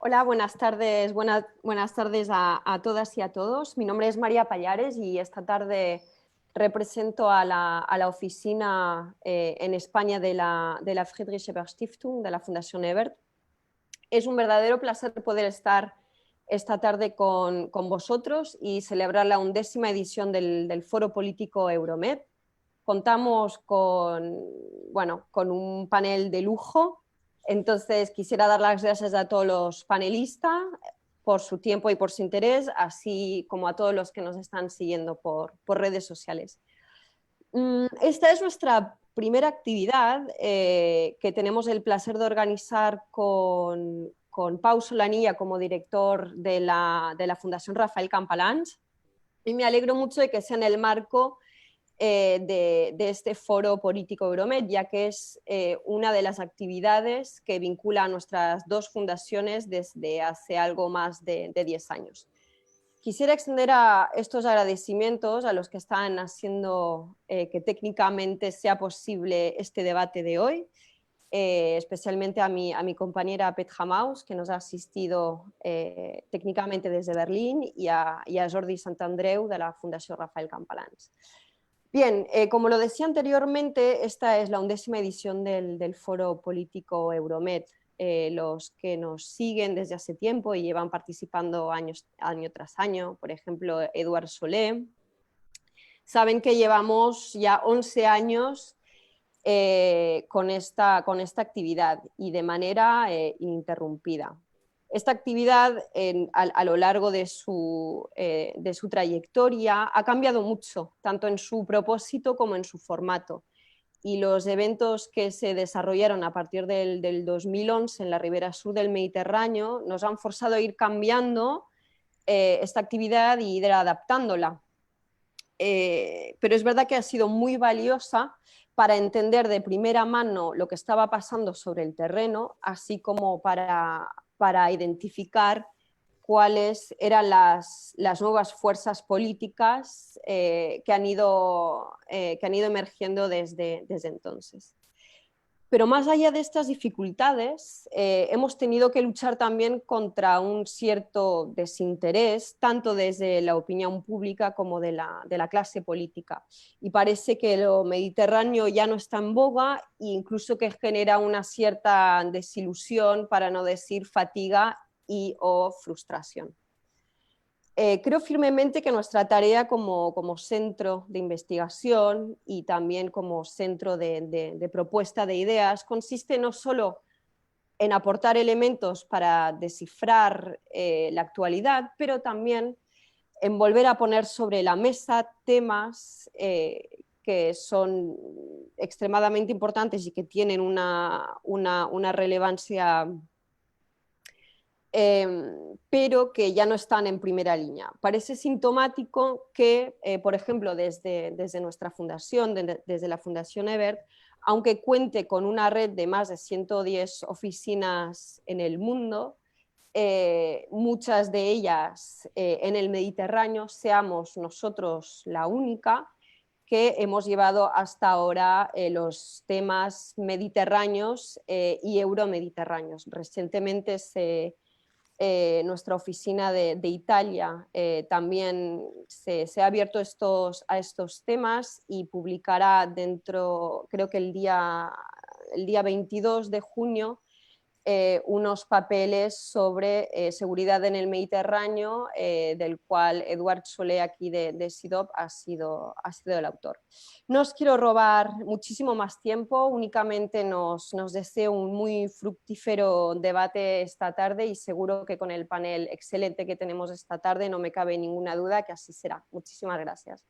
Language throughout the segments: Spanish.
Hola, buenas tardes, buenas tardes a todas y a todos. Mi nombre es María Pallares y esta tarde represento a la oficina en España de la Friedrich Ebert Stiftung, de la Fundación Ebert. Es un verdadero placer poder estar esta tarde con vosotros y celebrar la 11ª edición del Foro Político Euromed. Contamos con un panel de lujo. Entonces quisiera dar las gracias a todos los panelistas por su tiempo y por su interés, así como a todos los que nos están siguiendo por redes sociales. Esta es nuestra primera actividad que tenemos el placer de organizar con Pau Solanilla como director de la Fundación Rafael Campalans, y me alegro mucho de que sea en el marco de este foro político Euromed, ya que es una de las actividades que vincula a nuestras dos fundaciones desde hace algo más de 10 años. Quisiera extender a estos agradecimientos a los que están haciendo que técnicamente sea posible este debate de hoy, especialmente a mi compañera Petra Maus, que nos ha asistido técnicamente desde Berlín, y a Jordi Santandreu de la Fundación Rafael Campalans. Bien, como lo decía anteriormente, esta es la 11ª edición del Foro Político Euromed. Los que nos siguen desde hace tiempo y llevan participando año tras año, por ejemplo, Eduard Solé, saben que llevamos ya 11 años con esta actividad y de manera ininterrumpida. Esta actividad a lo largo de su trayectoria ha cambiado mucho, tanto en su propósito como en su formato. Y los eventos que se desarrollaron a partir del 2011 en la ribera sur del Mediterráneo nos han forzado a ir cambiando esta actividad y ir adaptándola. Pero es verdad que ha sido muy valiosa para entender de primera mano lo que estaba pasando sobre el terreno, así como para identificar cuáles eran las nuevas fuerzas políticas que han ido emergiendo desde entonces. Pero más allá de estas dificultades, hemos tenido que luchar también contra un cierto desinterés, tanto desde la opinión pública como de la clase política. Y parece que lo mediterráneo ya no está en boga e incluso que genera una cierta desilusión, para no decir fatiga o frustración. Creo firmemente que nuestra tarea como centro de investigación y también como centro de propuesta de ideas consiste no solo en aportar elementos para descifrar la actualidad, pero también en volver a poner sobre la mesa temas que son extremadamente importantes y que tienen una relevancia pero que ya no están en primera línea. Parece sintomático que, por ejemplo, desde nuestra fundación, desde la Fundación Ebert, aunque cuente con una red de más de 110 oficinas en el mundo, muchas de ellas en el Mediterráneo, seamos nosotros la única que hemos llevado hasta ahora los temas mediterráneos y euromediterráneos. Recientemente nuestra oficina de Italia también se ha abierto a estos temas y publicará creo que el día 22 de junio, unos papeles sobre seguridad en el Mediterráneo, del cual Eduard Solé, aquí de SIDOP, ha sido el autor. No os quiero robar muchísimo más tiempo, únicamente nos deseo un muy fructífero debate esta tarde y seguro que con el panel excelente que tenemos esta tarde no me cabe ninguna duda que así será. Muchísimas gracias.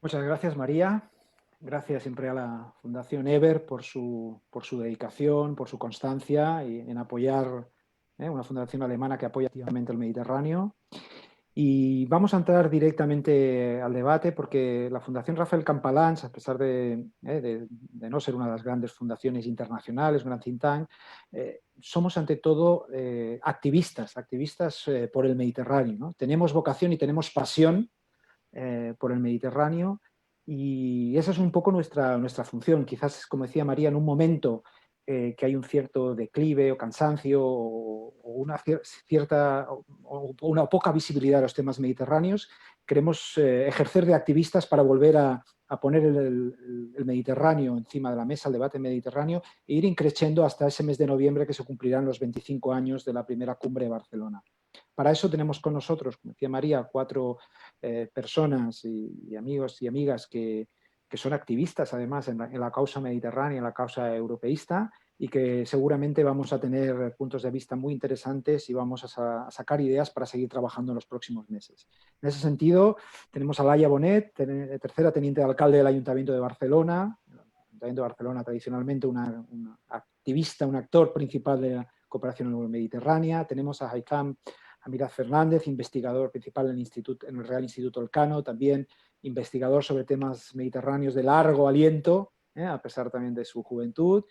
Muchas gracias, María. Gracias siempre a la Fundación Ebert por su dedicación, por su constancia y en apoyar una fundación alemana que apoya activamente el Mediterráneo. Y vamos a entrar directamente al debate porque la Fundación Rafael Campalans, a pesar de no ser una de las grandes fundaciones internacionales, un gran think tank, somos ante todo activistas por el Mediterráneo, ¿no? Tenemos vocación y tenemos pasión por el Mediterráneo y esa es un poco nuestra función. Quizás, como decía María, en un momento que hay un cierto declive o cansancio o una poca visibilidad de los temas mediterráneos, queremos ejercer de activistas para volver a poner el Mediterráneo encima de la mesa, el debate mediterráneo, e ir increciendo hasta ese mes de noviembre que se cumplirán los 25 años de la primera cumbre de Barcelona. Para eso tenemos con nosotros, como decía María, 4 personas y amigos y amigas que son activistas además en la causa mediterránea, en la causa europeísta, y que seguramente vamos a tener puntos de vista muy interesantes y vamos a sacar ideas para seguir trabajando en los próximos meses. En ese sentido, tenemos a Laia Bonet, tercera teniente de alcalde del Ayuntamiento de Barcelona. El Ayuntamiento de Barcelona, tradicionalmente, una activista, un actor principal de la cooperación mediterránea. Tenemos a Haitham Amiraz Fernández, investigador principal en el Real Instituto Elcano, también investigador sobre temas mediterráneos de largo aliento, a pesar también de su juventud.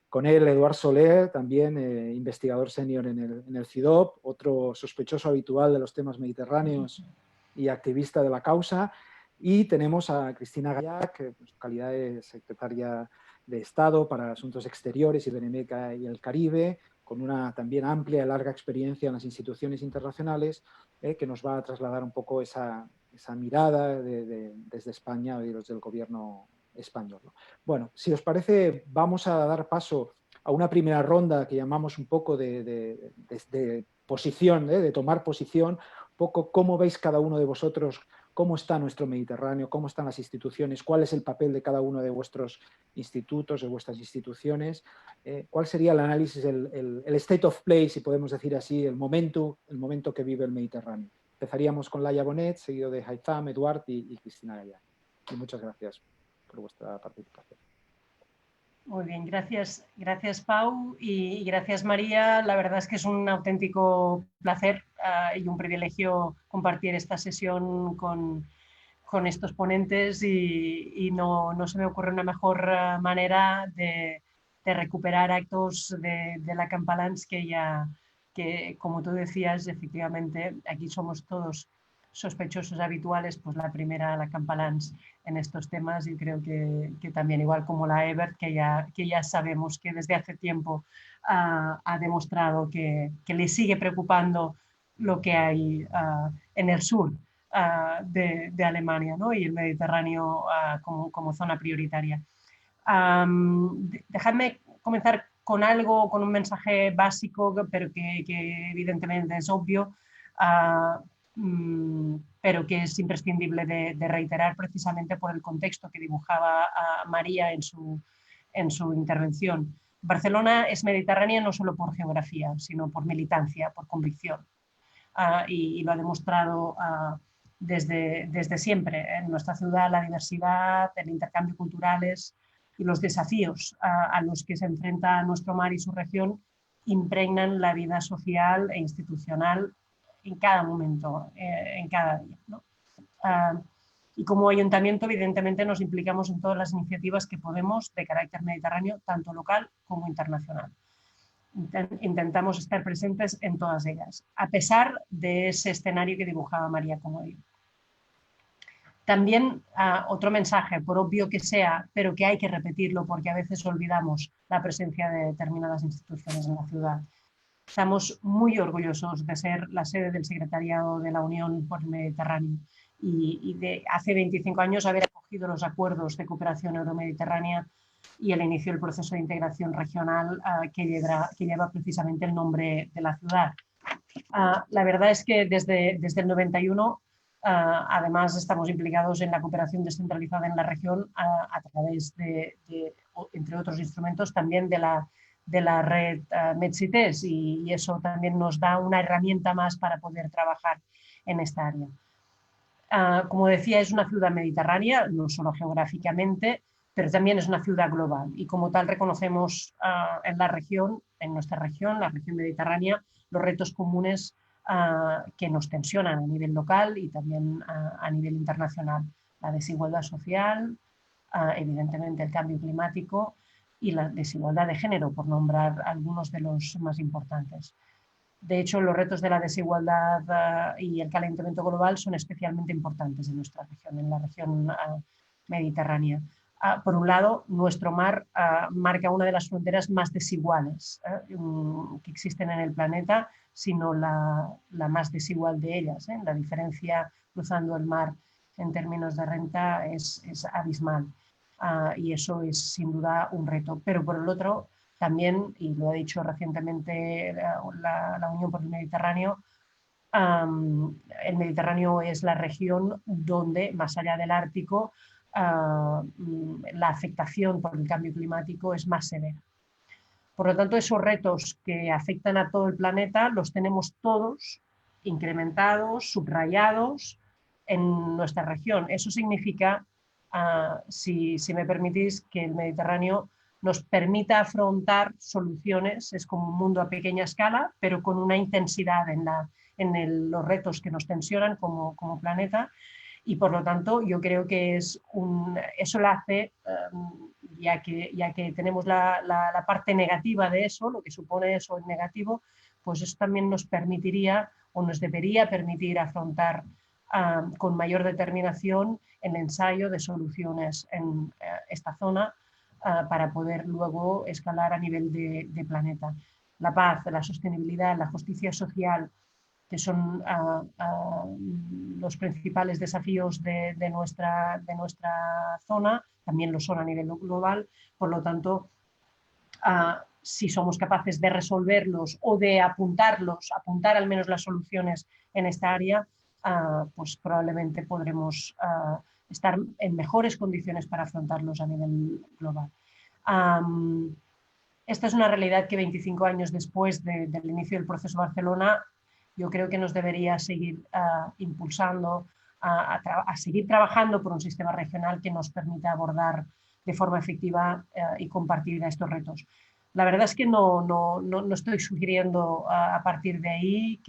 Con él, Eduard Soler, también investigador senior en el CIDOB, otro sospechoso habitual de los temas mediterráneos y activista de la causa. Y tenemos a Cristina Gallac, en su calidad de secretaria de Estado para Asuntos Exteriores y Benemérita y el Caribe, con una también amplia y larga experiencia en las instituciones internacionales, que nos va a trasladar un poco esa mirada desde España y desde el gobierno español, ¿no? Bueno, si os parece, vamos a dar paso a una primera ronda que llamamos un poco de posición, de tomar posición, un poco cómo veis cada uno de vosotros, cómo está nuestro Mediterráneo, cómo están las instituciones, cuál es el papel de cada uno de vuestros institutos, de vuestras instituciones, cuál sería el análisis, el state of play, si podemos decir así, el momento que vive el Mediterráneo. Empezaríamos con Laia Bonet, seguido de Haitham, Eduard y Cristina Gallac. Y muchas gracias por vuestra participación. Muy bien, gracias Pau y gracias María. La verdad es que es un auténtico placer y un privilegio compartir esta sesión con estos ponentes y no se me ocurre una mejor manera de recuperar actos de la Campalans que, como tú decías, efectivamente aquí somos todos sospechosos habituales, pues la primera, la Campalans, en estos temas, y creo que también, igual como la Ebert, que ya sabemos que desde hace tiempo ha demostrado que le sigue preocupando lo que hay en el sur de Alemania, ¿no? Y el Mediterráneo como zona prioritaria. Dejadme comenzar con algo, con un mensaje básico, pero que evidentemente es obvio, pero que es imprescindible de reiterar precisamente por el contexto que dibujaba María en su intervención. Barcelona es mediterránea no solo por geografía, sino por militancia, por convicción. Y lo ha demostrado desde siempre. En nuestra ciudad la diversidad, el intercambio culturales y los desafíos a los que se enfrenta nuestro mar y su región impregnan la vida social e institucional en cada momento, en cada día, ¿no? Y como ayuntamiento, evidentemente, nos implicamos en todas las iniciativas que podemos de carácter mediterráneo, tanto local como internacional. Intentamos estar presentes en todas ellas, a pesar de ese escenario que dibujaba María como ello. También otro mensaje, por obvio que sea, pero que hay que repetirlo porque a veces olvidamos la presencia de determinadas instituciones en la ciudad. Estamos muy orgullosos de ser la sede del Secretariado de la Unión por el Mediterráneo y de hace 25 años haber acogido los acuerdos de cooperación euromediterránea y el inicio del proceso de integración regional que lleva precisamente el nombre de la ciudad. La verdad es que desde el 91 además estamos implicados en la cooperación descentralizada en la región a través de, entre otros instrumentos, también de la red MedCites, y eso también nos da una herramienta más para poder trabajar en esta área. Como decía, es una ciudad mediterránea, no solo geográficamente, pero también es una ciudad global y como tal reconocemos en la región, en nuestra región, la región mediterránea, los retos comunes que nos tensionan a nivel local y también a nivel internacional. La desigualdad social, evidentemente el cambio climático y la desigualdad de género, por nombrar algunos de los más importantes. De hecho, los retos de la desigualdad y el calentamiento global son especialmente importantes en nuestra región, en la región mediterránea. por un lado, nuestro mar marca una de las fronteras más desiguales que existen en el planeta, sino la más desigual de ellas. La diferencia cruzando el mar en términos de renta es abismal y eso es sin duda un reto. Pero por el otro, también, y lo ha dicho recientemente la Unión por el Mediterráneo, el Mediterráneo es la región donde, más allá del Ártico, la afectación por el cambio climático es más severa. Por lo tanto, esos retos que afectan a todo el planeta los tenemos todos incrementados, subrayados en nuestra región. Eso significa, si me permitís, que el Mediterráneo nos permita afrontar soluciones. Es como un mundo a pequeña escala, pero con una intensidad en los retos que nos tensionan como planeta. Y por lo tanto, yo creo que eso lo hace, ya que tenemos la parte negativa de eso, lo que supone eso en negativo, pues eso también nos permitiría o nos debería permitir afrontar con mayor determinación el ensayo de soluciones en esta zona para poder luego escalar a nivel de planeta. La paz, la sostenibilidad, la justicia social, que son los principales desafíos de nuestra zona, también lo son a nivel global. Por lo tanto, si somos capaces de resolverlos o de apuntar al menos las soluciones en esta área, pues probablemente podremos estar en mejores condiciones para afrontarlos a nivel global. Esta es una realidad que 25 años después del inicio del proceso Barcelona, yo creo que nos debería seguir impulsando a seguir trabajando por un sistema regional que nos permita abordar de forma efectiva y compartida estos retos. La verdad es que no estoy sugiriendo a partir de ahí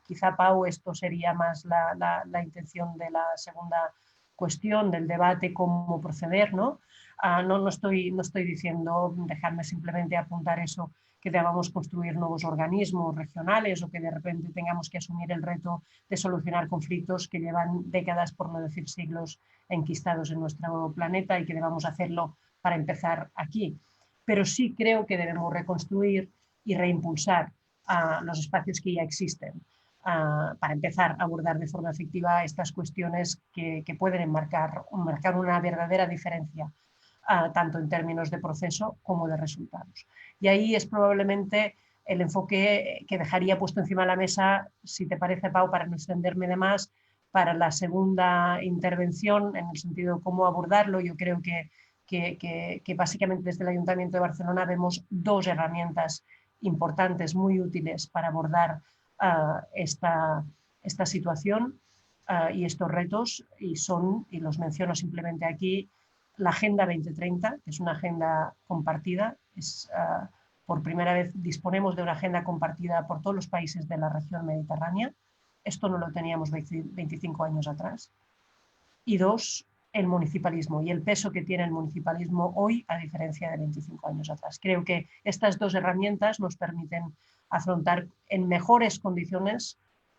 quizá, Pau, esto sería más la intención de la segunda cuestión del debate, cómo proceder, ¿no? No estoy diciendo, dejarme simplemente apuntar eso, que debamos construir nuevos organismos regionales o que de repente tengamos que asumir el reto de solucionar conflictos que llevan décadas, por no decir siglos, enquistados en nuestro planeta y que debamos hacerlo para empezar aquí. Pero sí creo que debemos reconstruir y reimpulsar los espacios que ya existen para empezar a abordar de forma efectiva estas cuestiones que pueden marcar una verdadera diferencia tanto en términos de proceso como de resultados. Y ahí es probablemente el enfoque que dejaría puesto encima de la mesa, si te parece, Pau, para no extenderme de más, para la segunda intervención, en el sentido de cómo abordarlo. Yo creo que básicamente desde el Ayuntamiento de Barcelona vemos dos herramientas importantes, muy útiles para abordar esta situación y estos retos, y los menciono simplemente aquí, la Agenda 2030, que es una agenda compartida. Por primera vez disponemos de una agenda compartida por todos los países de la región mediterránea. Esto no lo teníamos 25 años atrás. Y dos, el municipalismo y el peso que tiene el municipalismo hoy a diferencia de 25 años atrás. Creo que estas dos herramientas nos permiten afrontar en mejores condiciones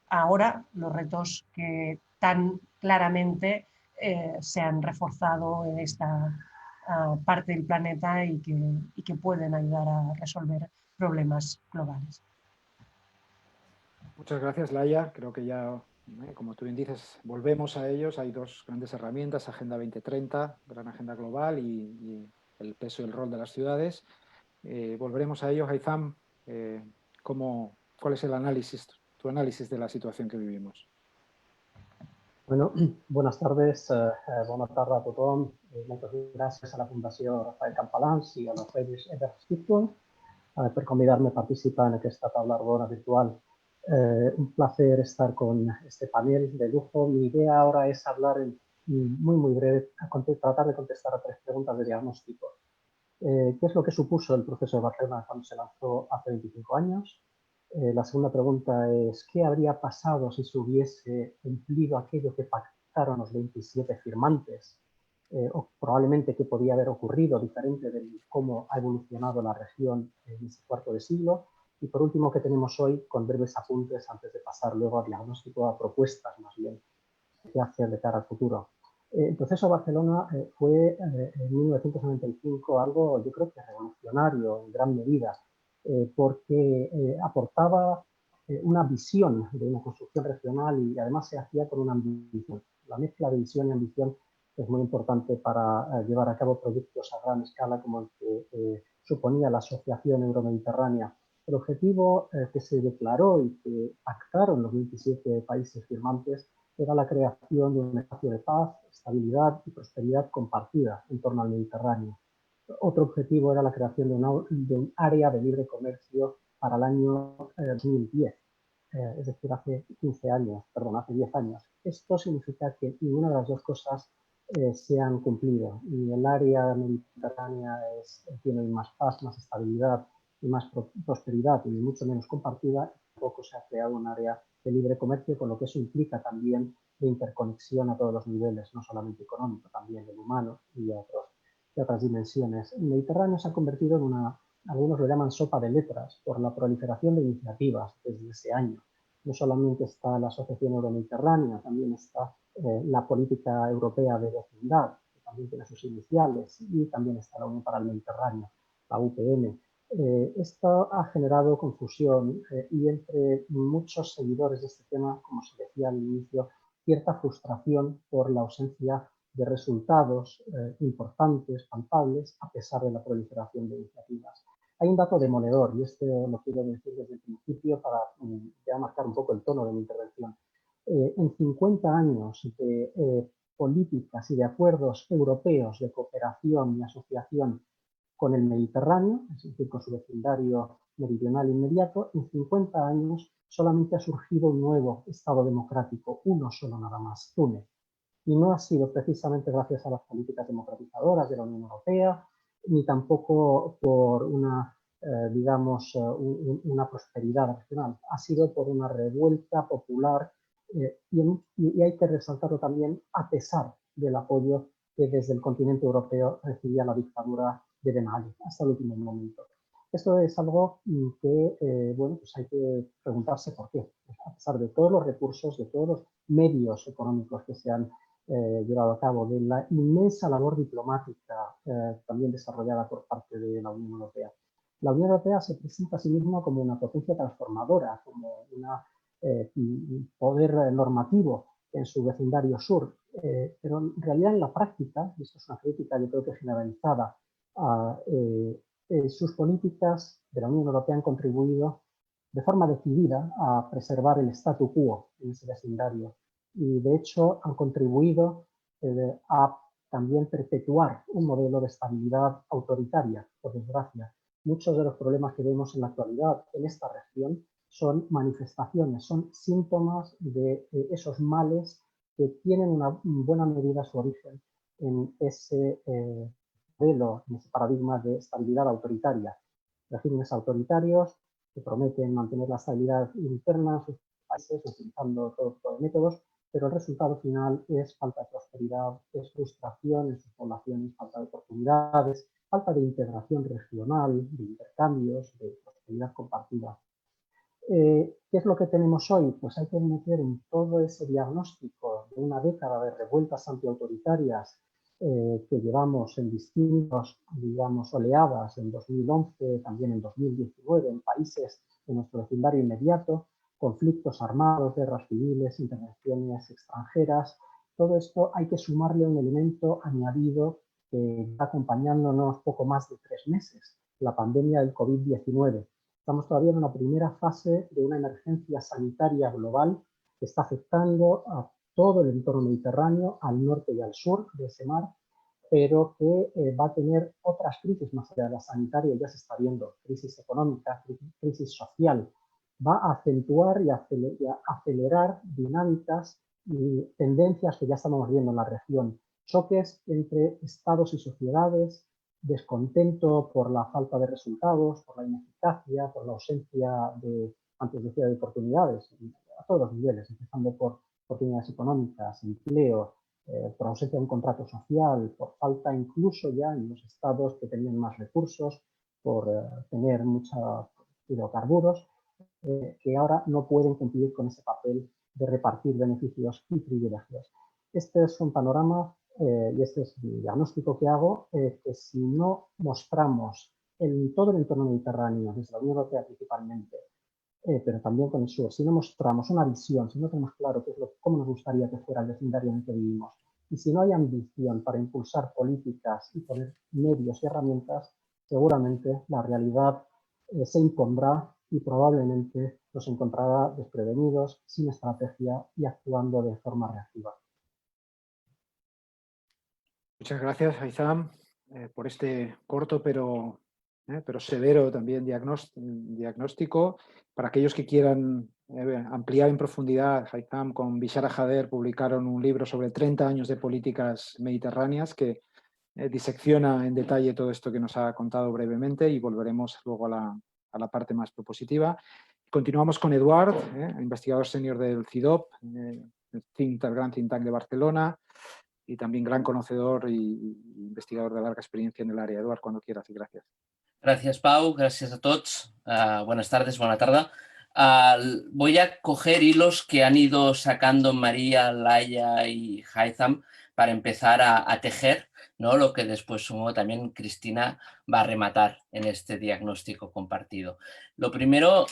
ahora los retos que tan claramente se han reforzado en esta parte del planeta y que pueden ayudar a resolver problemas globales. Muchas gracias, Laia. Creo que ya, como tú bien dices, volvemos a ellos. Hay dos grandes herramientas, Agenda 2030, gran agenda global, y el peso y el rol de las ciudades. Volveremos a ellos. Haitham, ¿cuál es tu análisis de la situación que vivimos? Bueno, buenas tardes, bona tarda a tothom. Moltes gràcies a la Fundació Rafael Campalans i a la Friedrich Ebert Stiftung per convidarme a participar en aquesta taula rodona virtual. Un placer estar con este panel de lujo. Mi idea ahora es hablar muy breve, tratar de contestar a tres preguntas de diagnóstico. ¿Qué es lo que supuso el proceso de Barcelona cuando se lanzó hace 25 años? La segunda pregunta es, ¿qué habría pasado si se hubiese cumplido aquello que pactaron los 27 firmantes? O probablemente qué podía haber ocurrido diferente de cómo ha evolucionado la región en ese cuarto de siglo. Y por último, ¿qué tenemos hoy con breves apuntes antes de pasar luego al diagnóstico, a propuestas más bien, qué hacer de cara al futuro? El proceso de Barcelona fue en 1995 algo, yo creo que revolucionario en gran medida, porque aportaba una visión de una construcción regional y además se hacía con una ambición. La mezcla de visión y ambición es muy importante para llevar a cabo proyectos a gran escala como el que suponía la Asociación Euromediterránea. El objetivo que se declaró y que pactaron los 27 países firmantes era la creación de un espacio de paz, estabilidad y prosperidad compartida en torno al Mediterráneo. Otro objetivo era la creación de un área de libre comercio para el año 2010, es decir, hace 15 años, perdón, hace 10 años. Esto significa que ninguna de las dos cosas se han cumplido. Y el área mediterránea tiene más paz, más estabilidad y más prosperidad y mucho menos compartida. Tampoco se ha creado un área de libre comercio, con lo que eso implica también de interconexión a todos los niveles, no solamente económico, también el humano y otras dimensiones. El Mediterráneo se ha convertido en una, algunos lo llaman sopa de letras, por la proliferación de iniciativas desde ese año. No solamente está la Asociación Euromediterránea, también está la política europea de vecindad, que también tiene sus iniciales, y también está la Unión para el Mediterráneo, la UPM. Esto ha generado confusión y entre muchos seguidores de este tema, como se decía al inicio, cierta frustración por la ausencia de resultados importantes, palpables, a pesar de la proliferación de iniciativas. Hay un dato demoledor, y esto lo quiero decir desde el principio para ya marcar un poco el tono de mi intervención. En 50 años de políticas y de acuerdos europeos de cooperación y asociación con el Mediterráneo, es decir, con su vecindario meridional inmediato, en 50 años solamente ha surgido un nuevo Estado democrático, uno solo nada más, Túnez. Y no ha sido precisamente gracias a las políticas democratizadoras de la Unión Europea, ni tampoco por una, digamos, una prosperidad regional. Ha sido por una revuelta popular y hay que resaltarlo también a pesar del apoyo que desde el continente europeo recibía la dictadura de Ben Ali hasta el último momento. Esto es algo que, bueno, pues hay que preguntarse por qué. A pesar de todos los recursos, de todos los medios económicos que se han llevado a cabo, de la inmensa labor diplomática también desarrollada por parte de la Unión Europea. La Unión Europea se presenta a sí misma como una potencia transformadora, como un poder normativo en su vecindario sur, pero en realidad en la práctica, y esto es una crítica yo creo que generalizada, sus políticas de la Unión Europea han contribuido de forma decidida a preservar el statu quo en ese vecindario y de hecho han contribuido a también perpetuar un modelo de estabilidad autoritaria, por desgracia. Muchos de los problemas que vemos en la actualidad en esta región son manifestaciones, son síntomas de esos males que tienen una buena medida su origen en ese modelo, en ese paradigma de estabilidad autoritaria. Regímenes autoritarios que prometen mantener la estabilidad interna en sus países utilizando todo tipo de métodos, pero el resultado final es falta de prosperidad, es frustración en sus poblaciones, falta de oportunidades, falta de integración regional, de intercambios, de prosperidad compartida. ¿Qué es lo que tenemos hoy? Pues hay que meter en todo ese diagnóstico de una década de revueltas antiautoritarias que llevamos en distintos, digamos, oleadas en 2011, también en 2019, en países de nuestro vecindario inmediato, conflictos armados, guerras civiles, intervenciones extranjeras. Todo esto hay que sumarle un elemento añadido que está acompañándonos poco más de 3 meses, la pandemia del COVID-19. Estamos todavía en una primera fase de una emergencia sanitaria global que está afectando a todo el entorno mediterráneo, al norte y al sur de ese mar, pero que va a tener otras crisis más allá de la sanitaria, ya se está viendo, crisis económica, crisis social. Va a acentuar y a acelerar dinámicas y tendencias que ya estamos viendo en la región. Choques entre estados y sociedades, descontento por la falta de resultados, por la ineficacia, por la ausencia de, antes decía, de oportunidades a todos los niveles, empezando por oportunidades económicas, empleo, por ausencia de un contrato social, por falta incluso ya en los estados que tenían más recursos, por tener muchos hidrocarburos, que ahora no pueden cumplir con ese papel de repartir beneficios y privilegios. Este es un panorama y este es el diagnóstico que hago, que si no mostramos todo el entorno mediterráneo, desde la Unión Europea principalmente, pero también con el sur, si no mostramos una visión, si no tenemos claro cómo nos gustaría que fuera el vecindario en el que vivimos, y si no hay ambición para impulsar políticas y poner medios y herramientas, seguramente la realidad se impondrá y probablemente nos encontrará desprevenidos, sin estrategia y actuando de forma reactiva. Muchas gracias, Haitham, por este corto pero severo también diagnóstico. Para aquellos que quieran ampliar en profundidad, Haitham con Bishara Hader publicaron un libro sobre 30 años de políticas mediterráneas que disecciona en detalle todo esto que nos ha contado brevemente, y volveremos luego a la parte más propositiva. Continuamos con Eduard, investigador senior del CIDOB, el gran think tank de Barcelona, y también gran conocedor y investigador de larga experiencia en el área. Eduard, cuando quieras, y gracias. Gracias, Pau. Gracias a todos. Buenas tardes, buena tarde. Voy a coger hilos que han ido sacando María, Laia y Haitham para empezar a tejer, ¿no? Lo que después supongo también Cristina va a rematar en este diagnóstico compartido. Lo primero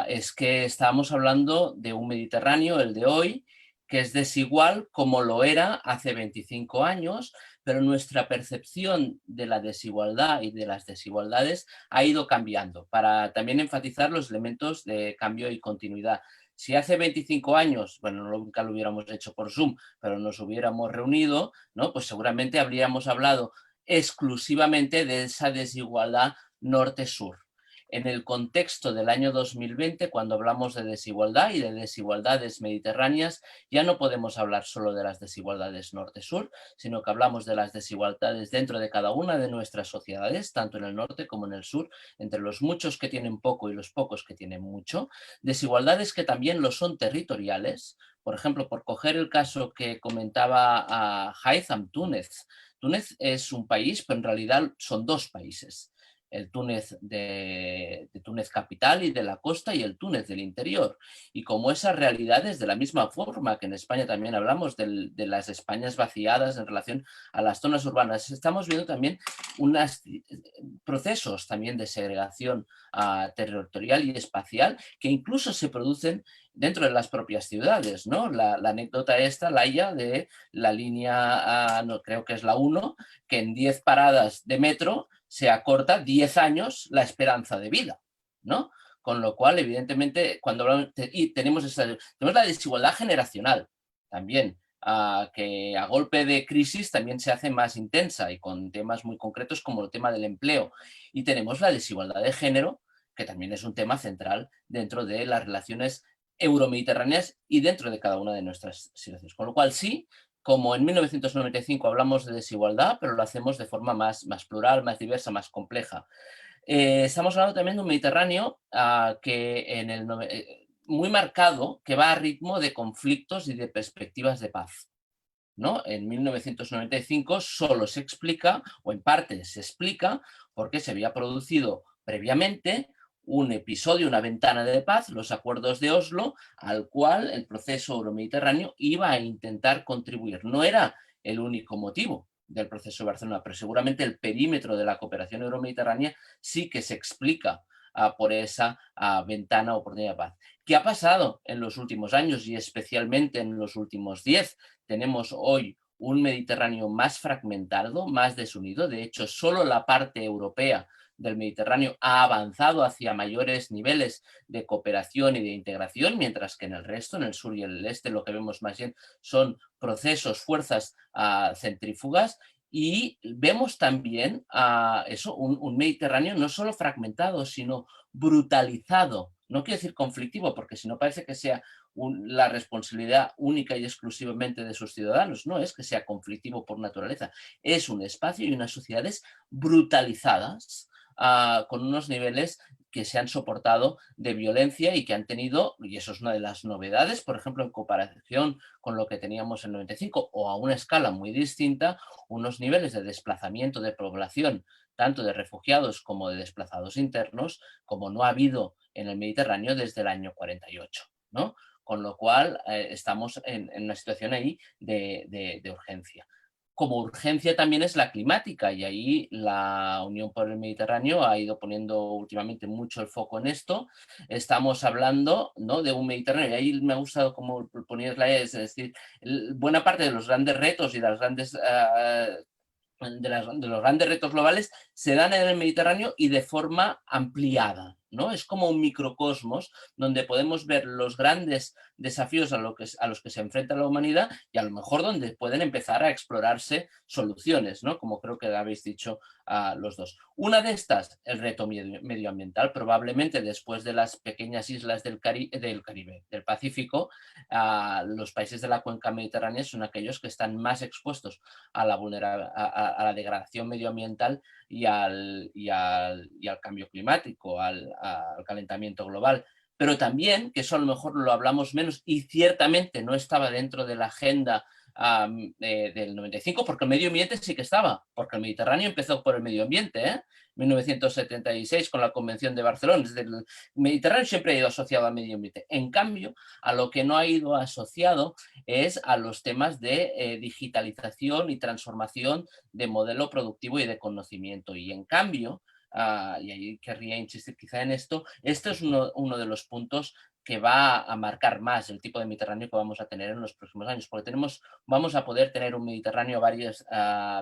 es que estábamos hablando de un Mediterráneo, el de hoy, que es desigual como lo era hace 25 años, pero nuestra percepción de la desigualdad y de las desigualdades ha ido cambiando, para también enfatizar los elementos de cambio y continuidad. Si hace 25 años, bueno, nunca lo hubiéramos hecho por Zoom, pero nos hubiéramos reunido, ¿no? Pues seguramente habríamos hablado exclusivamente de esa desigualdad norte-sur. En el contexto del año 2020, cuando hablamos de desigualdad y de desigualdades mediterráneas, ya no podemos hablar solo de las desigualdades norte-sur, sino que hablamos de las desigualdades dentro de cada una de nuestras sociedades, tanto en el norte como en el sur, entre los muchos que tienen poco y los pocos que tienen mucho, desigualdades que también lo son territoriales. Por ejemplo, por coger el caso que comentaba a Haitham, Túnez. Túnez es un país, pero en realidad son dos países. El Túnez de Túnez capital y de la costa, y el Túnez del interior. Y como esas realidades, de la misma forma que en España también hablamos de las Españas vaciadas en relación a las zonas urbanas, estamos viendo también unos procesos también de segregación territorial y espacial que incluso se producen dentro de las propias ciudades, ¿no? La anécdota esta, Laia, de la línea, no, creo que es la 1, que en 10 paradas de metro se acorta 10 años la esperanza de vida, ¿no? Con lo cual, evidentemente, cuando hablamos, y tenemos la desigualdad generacional también, que a golpe de crisis también se hace más intensa y con temas muy concretos como el tema del empleo. Y tenemos la desigualdad de género, que también es un tema central dentro de las relaciones euromediterráneas y dentro de cada una de nuestras situaciones. Con lo cual, sí, como en 1995 hablamos de desigualdad, pero lo hacemos de forma más plural, más diversa, más compleja. Estamos hablando también de un Mediterráneo muy marcado, que va a ritmo de conflictos y de perspectivas de paz, ¿no? En 1995 solo se explica, o en parte se explica, porque se había producido previamente un episodio, una ventana de paz, los acuerdos de Oslo, al cual el proceso euromediterráneo iba a intentar contribuir. No era el único motivo del proceso de Barcelona, pero seguramente el perímetro de la cooperación euromediterránea sí que se explica por esa ventana o oportunidad de paz. ¿Qué ha pasado en los últimos años y especialmente en los últimos 10? Tenemos hoy un Mediterráneo más fragmentado, más desunido. De hecho, solo la parte europea del Mediterráneo ha avanzado hacia mayores niveles de cooperación y de integración, mientras que en el resto, en el sur y en el este, lo que vemos más bien son procesos, fuerzas centrífugas, y vemos también un Mediterráneo no solo fragmentado, sino brutalizado. No quiero decir conflictivo, porque si no parece que sea la responsabilidad única y exclusivamente de sus ciudadanos. No es que sea conflictivo por naturaleza, es un espacio y unas sociedades brutalizadas, con unos niveles que se han soportado de violencia y que han tenido, y eso es una de las novedades, por ejemplo, en comparación con lo que teníamos en el 95 o a una escala muy distinta, unos niveles de desplazamiento de población, tanto de refugiados como de desplazados internos, como no ha habido en el Mediterráneo desde el año 48, ¿no? Con lo cual estamos en una situación ahí de urgencia. como urgencia también es la climática, y ahí la Unión por el Mediterráneo ha ido poniendo últimamente mucho el foco en esto. Estamos hablando, ¿no?, de un Mediterráneo, y ahí me ha gustado como ponías es decir, buena parte de los grandes retos y de las grandes... de los grandes retos globales se dan en el Mediterráneo y de forma ampliada, ¿no? Es como un microcosmos donde podemos ver los grandes desafíos a los que se enfrenta la humanidad y a lo mejor donde pueden empezar a explorarse soluciones, ¿no? Como creo que habéis dicho los dos. Una de estas, el reto medioambiental, probablemente después de las pequeñas islas del Caribe, del Pacífico, los países de la cuenca mediterránea son aquellos que están más expuestos a la degradación medioambiental y al cambio climático, al calentamiento global. Pero también, que eso a lo mejor lo hablamos menos y ciertamente no estaba dentro de la agenda del 95, porque el medio ambiente sí que estaba, porque el Mediterráneo empezó por el medio ambiente, ¿eh? 1976 con la Convención de Barcelona. El Mediterráneo siempre ha ido asociado al medio ambiente. En cambio, a lo que no ha ido asociado es a los temas de digitalización y transformación de modelo productivo y de conocimiento. Y en cambio, y ahí querría insistir quizá en esto es uno de los puntos que va a marcar más el tipo de Mediterráneo que vamos a tener en los próximos años, porque vamos a poder tener un Mediterráneo a varias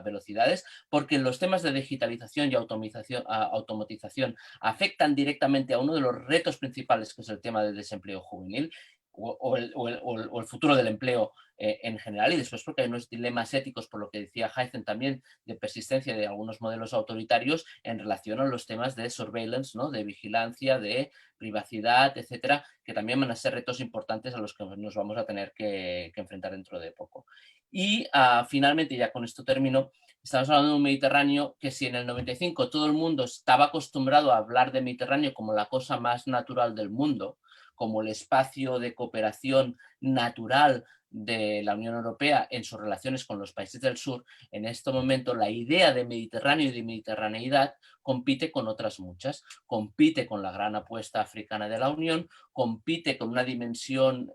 velocidades, porque los temas de digitalización y automatización afectan directamente a uno de los retos principales, que es el tema del desempleo juvenil, o el futuro del empleo en general, y después porque hay unos dilemas éticos, por lo que decía Haytham también, de persistencia de algunos modelos autoritarios en relación a los temas de surveillance, ¿no?, de vigilancia, de privacidad, etcétera, que también van a ser retos importantes a los que nos vamos a tener que enfrentar dentro de poco. Y finalmente, ya con esto termino, estamos hablando de un Mediterráneo que, si en el 95 todo el mundo estaba acostumbrado a hablar de Mediterráneo como la cosa más natural del mundo, como el espacio de cooperación natural de la Unión Europea en sus relaciones con los países del sur, en este momento la idea de Mediterráneo y de mediterraneidad compite con otras muchas. Compite con la gran apuesta africana de la Unión, compite con una dimensión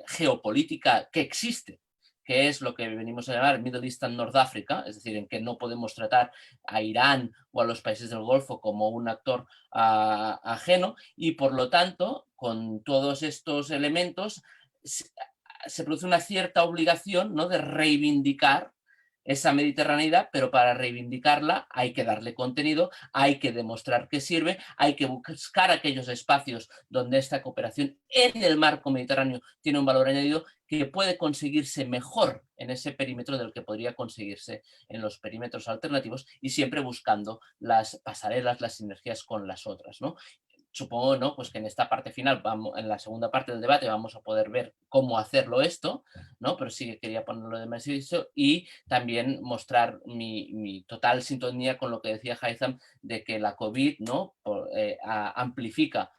geopolítica que existe, que es lo que venimos a llamar Middle East and North Africa, es decir, en que no podemos tratar a Irán o a los países del Golfo como un actor ajeno, y por lo tanto, con todos estos elementos, se produce una cierta obligación, ¿no?, de reivindicar esa mediterraneidad, pero para reivindicarla hay que darle contenido, hay que demostrar que sirve, hay que buscar aquellos espacios donde esta cooperación en el marco mediterráneo tiene un valor añadido que puede conseguirse mejor en ese perímetro del que podría conseguirse en los perímetros alternativos, y siempre buscando las pasarelas, las sinergias con las otras, ¿no? Supongo, ¿no?, pues que en esta parte final, en la segunda parte del debate, vamos a poder ver cómo hacerlo esto, ¿no? Pero sí que quería ponerlo de manifiesto y también mostrar mi total sintonía con lo que decía Haytham, de que la COVID, ¿no?, amplifica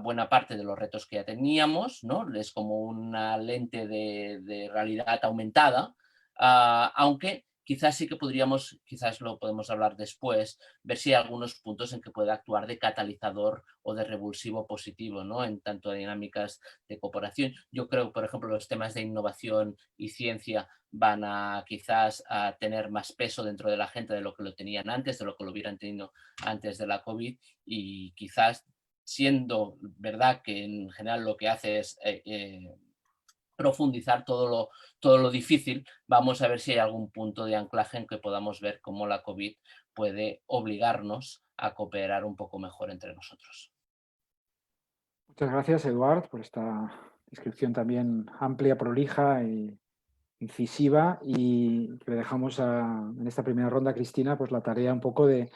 buena parte de los retos que ya teníamos, ¿no? Es como una lente de realidad aumentada, aunque quizás sí que podríamos, quizás lo podemos hablar después, ver si hay algunos puntos en que puede actuar de catalizador o de revulsivo positivo, ¿no?, en tanto dinámicas de cooperación. Yo creo, por ejemplo, los temas de innovación y ciencia van a quizás a tener más peso dentro de la gente de lo que lo tenían antes, de lo que lo hubieran tenido antes de la COVID, y quizás, siendo verdad que en general lo que hace es profundizar todo lo difícil, vamos a ver si hay algún punto de anclaje en que podamos ver cómo la COVID puede obligarnos a cooperar un poco mejor entre nosotros. Muchas gracias, Eduard, por esta descripción también amplia, prolija e incisiva, y le dejamos en esta primera ronda a Cristina pues la tarea un poco de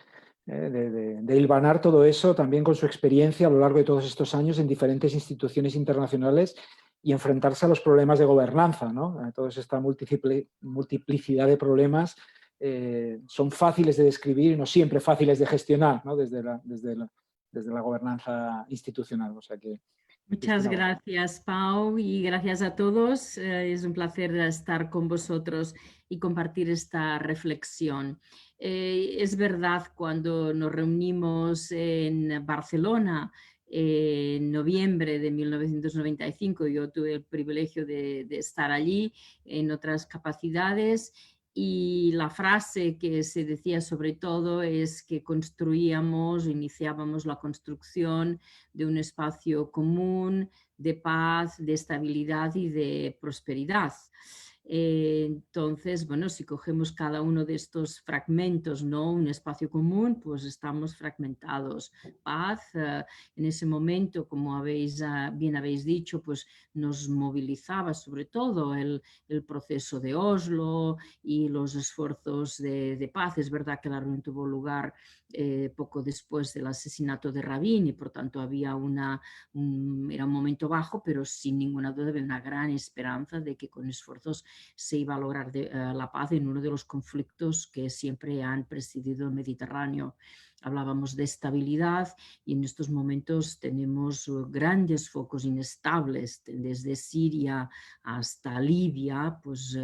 hilvanar todo eso también con su experiencia a lo largo de todos estos años en diferentes instituciones internacionales y enfrentarse a los problemas de gobernanza, ¿no? Toda esta multiplicidad de problemas son fáciles de describir y no siempre fáciles de gestionar, ¿no?, desde la gobernanza institucional. O sea que, muchas gracias, Pau, y gracias a todos. Es un placer estar con vosotros y compartir esta reflexión. Es verdad, cuando nos reunimos en Barcelona en noviembre de 1995, yo tuve el privilegio de estar allí en otras capacidades, y la frase que se decía sobre todo es que iniciábamos la construcción de un espacio común de paz, de estabilidad y de prosperidad. Entonces, bueno, si cogemos cada uno de estos fragmentos, ¿no? Un espacio común, pues estamos fragmentados. Paz, en ese momento, como bien habéis dicho, pues nos movilizaba sobre todo el proceso de Oslo y los esfuerzos de paz. Es verdad que la reunión tuvo lugar poco después del asesinato de Rabin y por tanto había era un momento bajo, pero sin ninguna duda había una gran esperanza de que con esfuerzos se iba a lograr la paz en uno de los conflictos que siempre han presidido el Mediterráneo. Hablábamos de estabilidad y en estos momentos tenemos grandes focos inestables, desde Siria hasta Libia, pues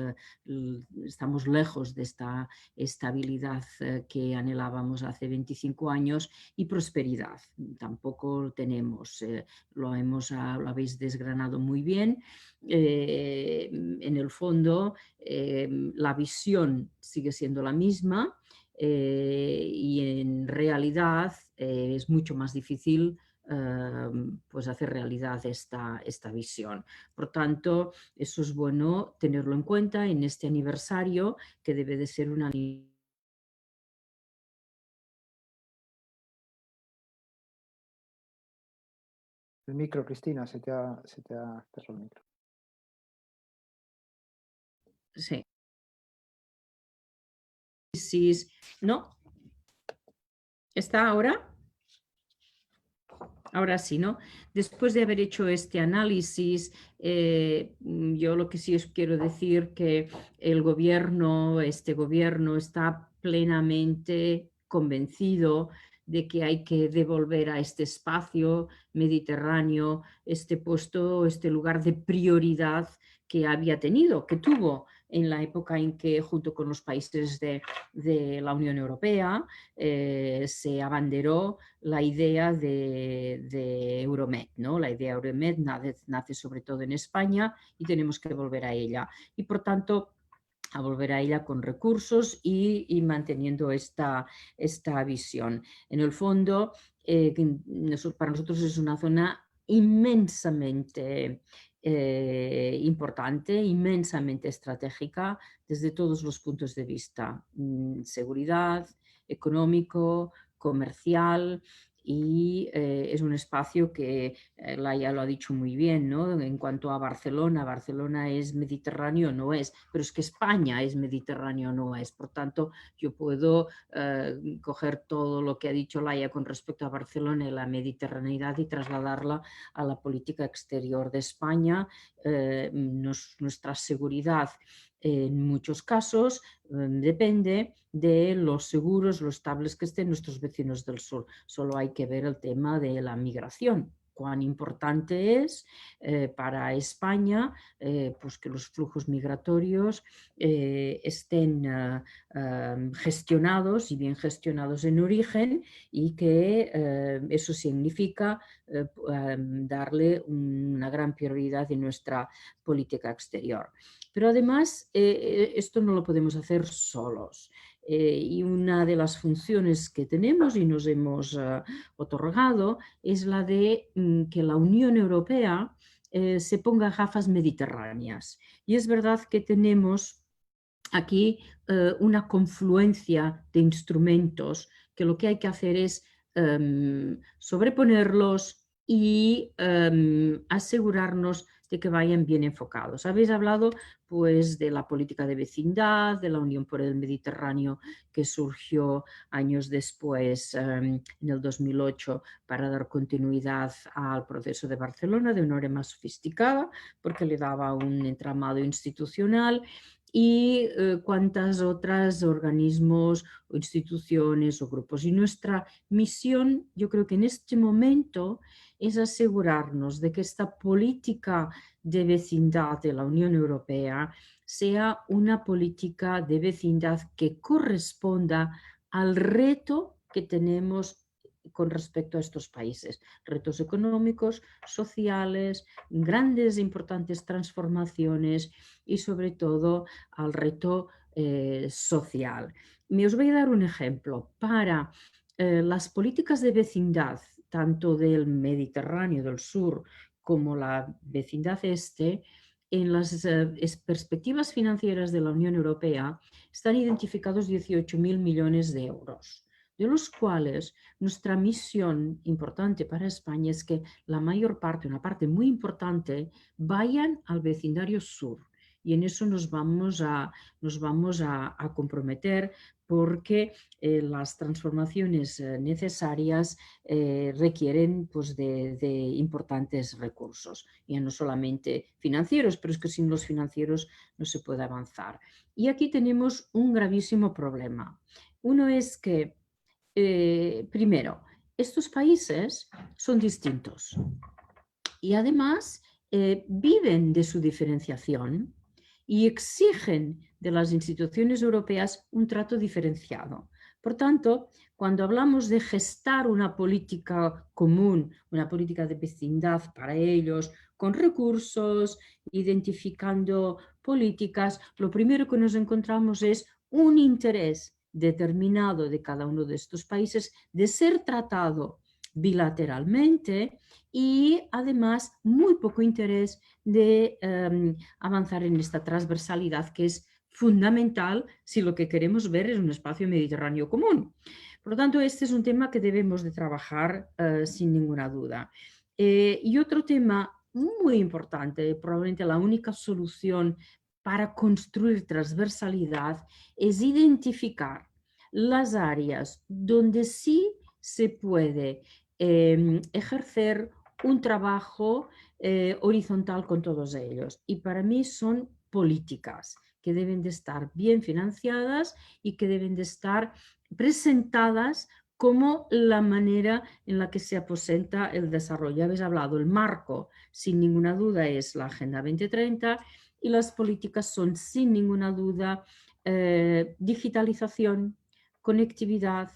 estamos lejos de esta estabilidad que anhelábamos hace 25 años y prosperidad. Tampoco tenemos, lo habéis desgranado muy bien. En el fondo, la visión sigue siendo la misma. Y en realidad es mucho más difícil pues hacer realidad esta visión. Por tanto, eso es bueno tenerlo en cuenta en este aniversario, que debe de ser un aniversario. El micro, Cristina, se te ha cerrado el micro. Sí. Sí, ¿no? ¿Está ahora? Ahora sí, ¿no? Después de haber hecho este análisis, yo lo que sí os quiero decir que este gobierno está plenamente convencido de que hay que devolver a este espacio mediterráneo este lugar de prioridad que había tenido, que tuvo en la época en que, junto con los países de la Unión Europea, se abanderó la idea de Euromed, ¿no? La idea Euromed nace sobre todo en España y tenemos que volver a ella. Y por tanto, a volver a ella con recursos y manteniendo esta visión. En el fondo, para nosotros es una zona inmensamente importante, inmensamente estratégica desde todos los puntos de vista: seguridad, económico, comercial, y es un espacio que Laia lo ha dicho muy bien, ¿no? En cuanto a Barcelona, Barcelona es mediterráneo, no es, pero es que España es mediterráneo, no es. Por tanto, yo puedo coger todo lo que ha dicho Laia con respecto a Barcelona y la mediterraneidad y trasladarla a la política exterior de España. Nuestra seguridad en muchos casos depende de los seguros, los estables que estén nuestros vecinos del sur. Solo hay que ver el tema de la migración. Cuán importante es para España pues que los flujos migratorios estén gestionados y bien gestionados en origen, y que eso significa darle una gran prioridad en nuestra política exterior. Pero además esto no lo podemos hacer solos. Y una de las funciones que tenemos y nos hemos otorgado es la de que la Unión Europea se ponga gafas mediterráneas. Y es verdad que tenemos aquí una confluencia de instrumentos que lo que hay que hacer es sobreponerlos y asegurarnos de que vayan bien enfocados. Habéis hablado pues de la política de vecindad, de la Unión por el Mediterráneo, que surgió años después, en el 2008, para dar continuidad al proceso de Barcelona de una manera más sofisticada, porque le daba un entramado institucional. Y cuántas otras organismos o instituciones o grupos. Y nuestra misión, yo creo que en este momento, es asegurarnos de que esta política de vecindad de la Unión Europea sea una política de vecindad que corresponda al reto que tenemos con respecto a estos países. Retos económicos, sociales, grandes e importantes transformaciones y sobre todo al reto social. Os voy a dar un ejemplo. Para las políticas de vecindad, tanto del Mediterráneo del sur como la vecindad este, en las perspectivas financieras de la Unión Europea están identificados 18.000 millones de euros, de los cuales nuestra misión importante para España es que la mayor parte, una parte muy importante, vayan al vecindario sur. Y en eso nos vamos a comprometer, porque las transformaciones necesarias requieren pues, de importantes recursos, ya no solamente financieros, pero es que sin los financieros no se puede avanzar. Y aquí tenemos un gravísimo problema. Uno es que, primero, estos países son distintos y además viven de su diferenciación y exigen de las instituciones europeas un trato diferenciado. Por tanto, cuando hablamos de gestar una política común, una política de vecindad para ellos, con recursos, identificando políticas, lo primero que nos encontramos es un interés determinado de cada uno de estos países de ser tratado bilateralmente y además muy poco interés de avanzar en esta transversalidad que es fundamental si lo que queremos ver es un espacio mediterráneo común. Por lo tanto, este es un tema que debemos de trabajar sin ninguna duda. Y otro tema muy importante, probablemente la única solución para construir transversalidad, es identificar las áreas donde sí se puede ejercer un trabajo horizontal con todos ellos. Y para mí son políticas que deben de estar bien financiadas y que deben de estar presentadas como la manera en la que se aposenta el desarrollo. Ya habéis hablado, el marco sin ninguna duda es la Agenda 2030 y las políticas son sin ninguna duda digitalización, conectividad,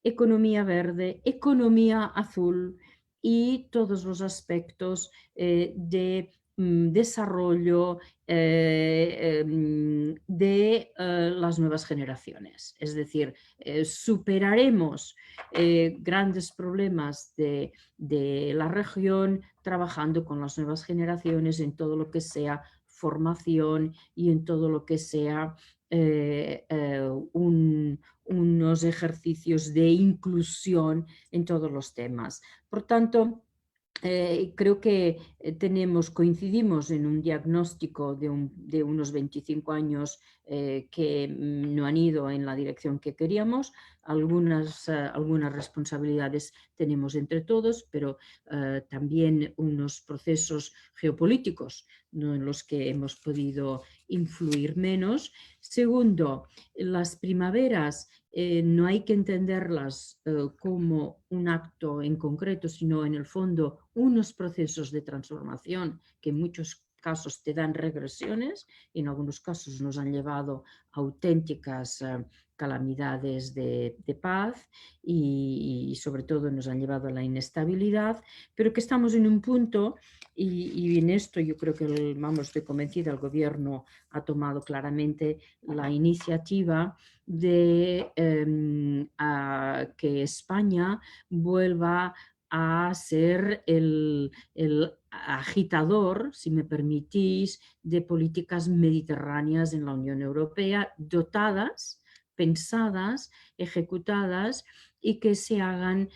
economía verde, economía azul y todos los aspectos de desarrollo de las nuevas generaciones. Es decir, superaremos grandes problemas de la región trabajando con las nuevas generaciones en todo lo que sea formación y en todo lo que sea unos ejercicios de inclusión en todos los temas. Por tanto, creo que coincidimos en un diagnóstico de unos 25 años que no han ido en la dirección que queríamos. Algunas responsabilidades tenemos entre todos, pero también unos procesos geopolíticos en los que hemos podido influir menos. Segundo, las primaveras no hay que entenderlas como un acto en concreto, sino en el fondo unos procesos de transformación que en muchos casos te dan regresiones y en algunos casos nos han llevado a auténticas calamidades de paz y sobre todo nos han llevado a la inestabilidad, pero que estamos en un punto y en esto yo creo que, estoy convencida, el gobierno ha tomado claramente la iniciativa de que España vuelva a ser el agitador, si me permitís, de políticas mediterráneas en la Unión Europea, dotadas, pensadas, ejecutadas y que se hagan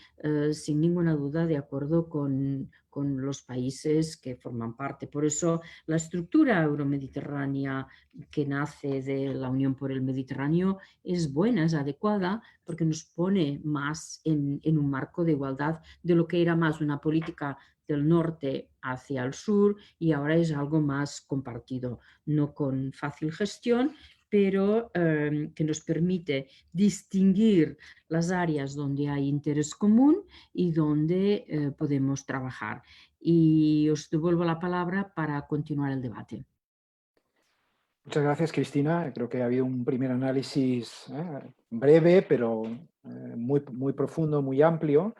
sin ninguna duda de acuerdo con los países que forman parte. Por eso la estructura euromediterránea que nace de la Unión por el Mediterráneo es buena, es adecuada, porque nos pone más en un marco de igualdad de lo que era más una política del norte hacia el sur y ahora es algo más compartido, no con fácil gestión, pero que nos permite distinguir las áreas donde hay interés común y donde podemos trabajar. Y os devuelvo la palabra para continuar el debate. Muchas gracias, Cristina. Creo que ha habido un primer análisis breve, pero muy profundo, muy amplio.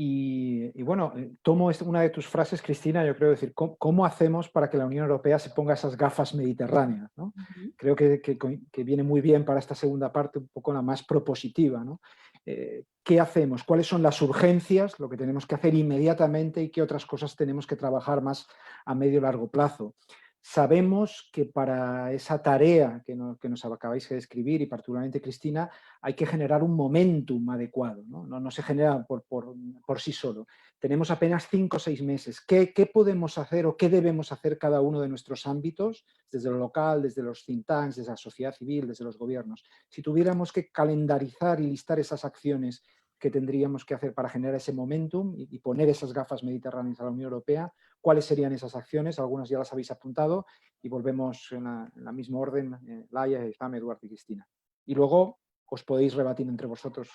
Y bueno, tomo una de tus frases, Cristina, yo creo decir, ¿cómo hacemos para que la Unión Europea se ponga esas gafas mediterráneas, ¿no? Creo que viene muy bien para esta segunda parte, un poco la más propositiva, ¿no? ¿Qué hacemos? ¿Cuáles son las urgencias? Lo que tenemos que hacer inmediatamente y qué otras cosas tenemos que trabajar más a medio y largo plazo. Sabemos que para esa tarea que nos acabáis de describir, y particularmente Cristina, hay que generar un momentum adecuado, ¿no? No se genera por sí solo. Tenemos apenas 5 o 6 meses. ¿Qué podemos hacer o qué debemos hacer cada uno de nuestros ámbitos, desde lo local, desde los think tanks, desde la sociedad civil, desde los gobiernos? Si tuviéramos que calendarizar y listar esas acciones que tendríamos que hacer para generar ese momentum y poner esas gafas mediterráneas a la Unión Europea, ¿cuáles serían esas acciones? Algunas ya las habéis apuntado y volvemos en la misma orden, Laia, Haitham, Eduard y Cristina. Y luego os podéis rebatir entre vosotros.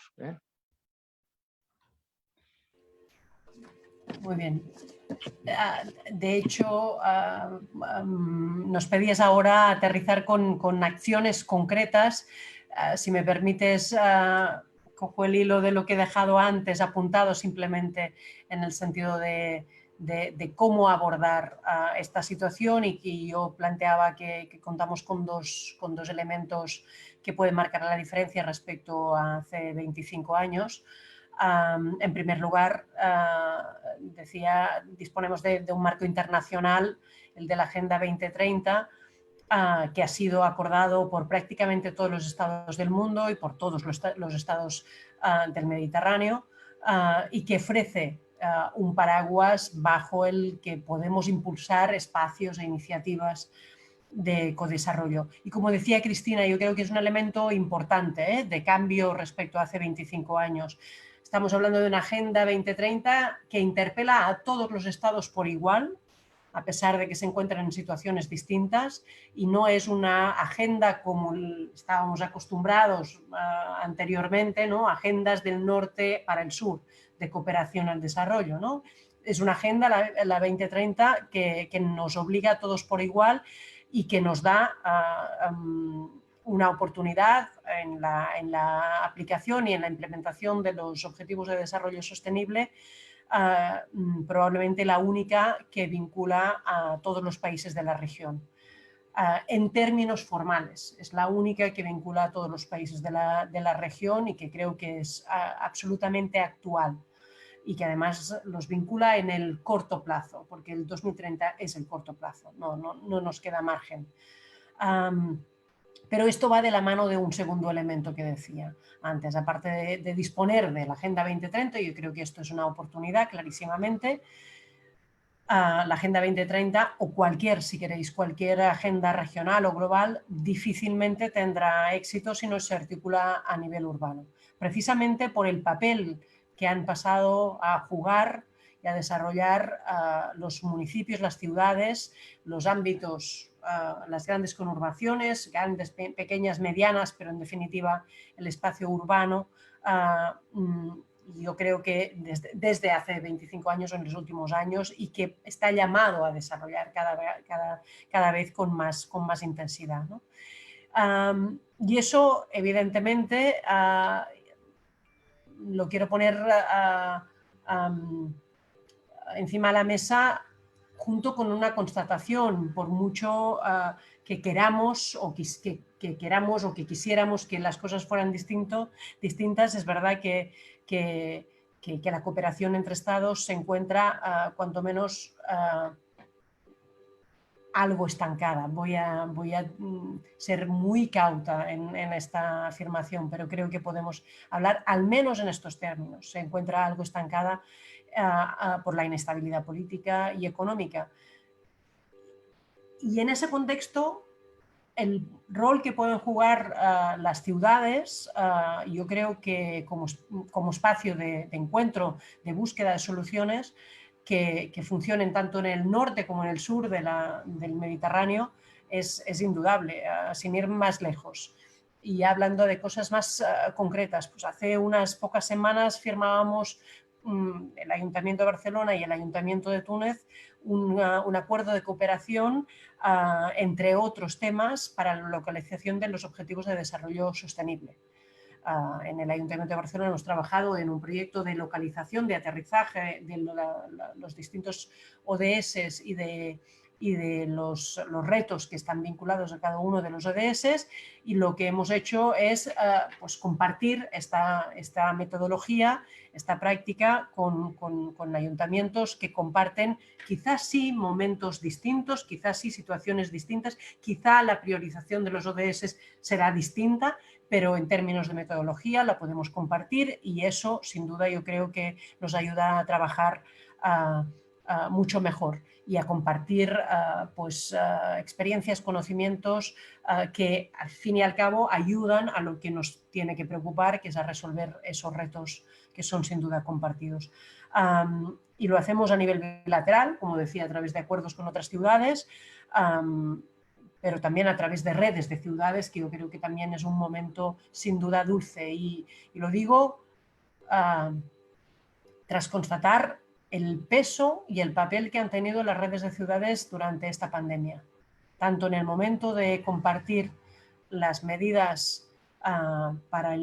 Muy bien. De hecho, nos pedías ahora aterrizar con acciones concretas. Si me permites, cojo el hilo de lo que he dejado antes apuntado simplemente en el sentido de cómo abordar esta situación, y yo planteaba que contamos con dos elementos que pueden marcar la diferencia respecto a hace 25 años. En primer lugar, decía, disponemos de un marco internacional, el de la Agenda 2030, que ha sido acordado por prácticamente todos los estados del mundo y por todos los estados del Mediterráneo, y que ofrece un paraguas bajo el que podemos impulsar espacios e iniciativas de codesarrollo. Y como decía Cristina, yo creo que es un elemento importante de cambio respecto a hace 25 años. Estamos hablando de una Agenda 2030 que interpela a todos los estados por igual, a pesar de que se encuentran en situaciones distintas, y no es una agenda como estábamos acostumbrados anteriormente, ¿no? Agendas del norte para el sur, de cooperación al desarrollo, ¿no? Es una agenda, la 2030, que nos obliga a todos por igual y que nos da una oportunidad en la aplicación y en la implementación de los Objetivos de Desarrollo Sostenible, probablemente la única que vincula a todos los países de la región. En términos formales, es la única que vincula a todos los países de la región y que creo que es absolutamente actual, y que además los vincula en el corto plazo, porque el 2030 es el corto plazo, no nos queda margen. Pero esto va de la mano de un segundo elemento que decía antes, aparte de disponer de la Agenda 2030, yo creo que esto es una oportunidad clarísimamente. La Agenda 2030 o si queréis, cualquier agenda regional o global difícilmente tendrá éxito si no se articula a nivel urbano, precisamente por el papel que han pasado a jugar y a desarrollar los municipios, las ciudades, los ámbitos, las grandes conurbaciones, grandes, pequeñas, medianas, pero en definitiva el espacio urbano. Yo creo que desde hace 25 años o en los últimos años, y que está llamado a desarrollar cada vez con más intensidad, ¿no? Y eso, evidentemente, lo quiero poner encima de la mesa junto con una constatación. Por mucho que queramos o que quisiéramos que las cosas fueran distintas, es verdad que la cooperación entre estados se encuentra cuanto menos algo estancada. Voy a ser muy cauta en esta afirmación, pero creo que podemos hablar al menos en estos términos. Se encuentra algo estancada por la inestabilidad política y económica. Y en ese contexto, el rol que pueden jugar las ciudades, yo creo que como espacio de encuentro, de búsqueda de soluciones que funcionen tanto en el norte como en el sur del Mediterráneo, es indudable, sin ir más lejos. Y hablando de cosas más concretas, pues hace unas pocas semanas firmábamos el Ayuntamiento de Barcelona y el Ayuntamiento de Túnez un acuerdo de cooperación, entre otros temas, para la localización de los Objetivos de Desarrollo Sostenible. En el Ayuntamiento de Barcelona hemos trabajado en un proyecto de localización, de aterrizaje de los distintos ODS y de los retos que están vinculados a cada uno de los ODS, y lo que hemos hecho es pues compartir esta metodología, esta práctica con ayuntamientos que comparten quizás sí momentos distintos, quizás sí situaciones distintas, quizá la priorización de los ODS será distinta, pero en términos de metodología la podemos compartir, y eso sin duda yo creo que nos ayuda a trabajar mucho mejor y a compartir experiencias, conocimientos que al fin y al cabo ayudan a lo que nos tiene que preocupar, que es a resolver esos retos que son sin duda compartidos. Y lo hacemos a nivel bilateral, como decía, a través de acuerdos con otras ciudades, pero también a través de redes de ciudades, que yo creo que también es un momento sin duda dulce. Y lo digo tras constatar el peso y el papel que han tenido las redes de ciudades durante esta pandemia, tanto en el momento de compartir las medidas para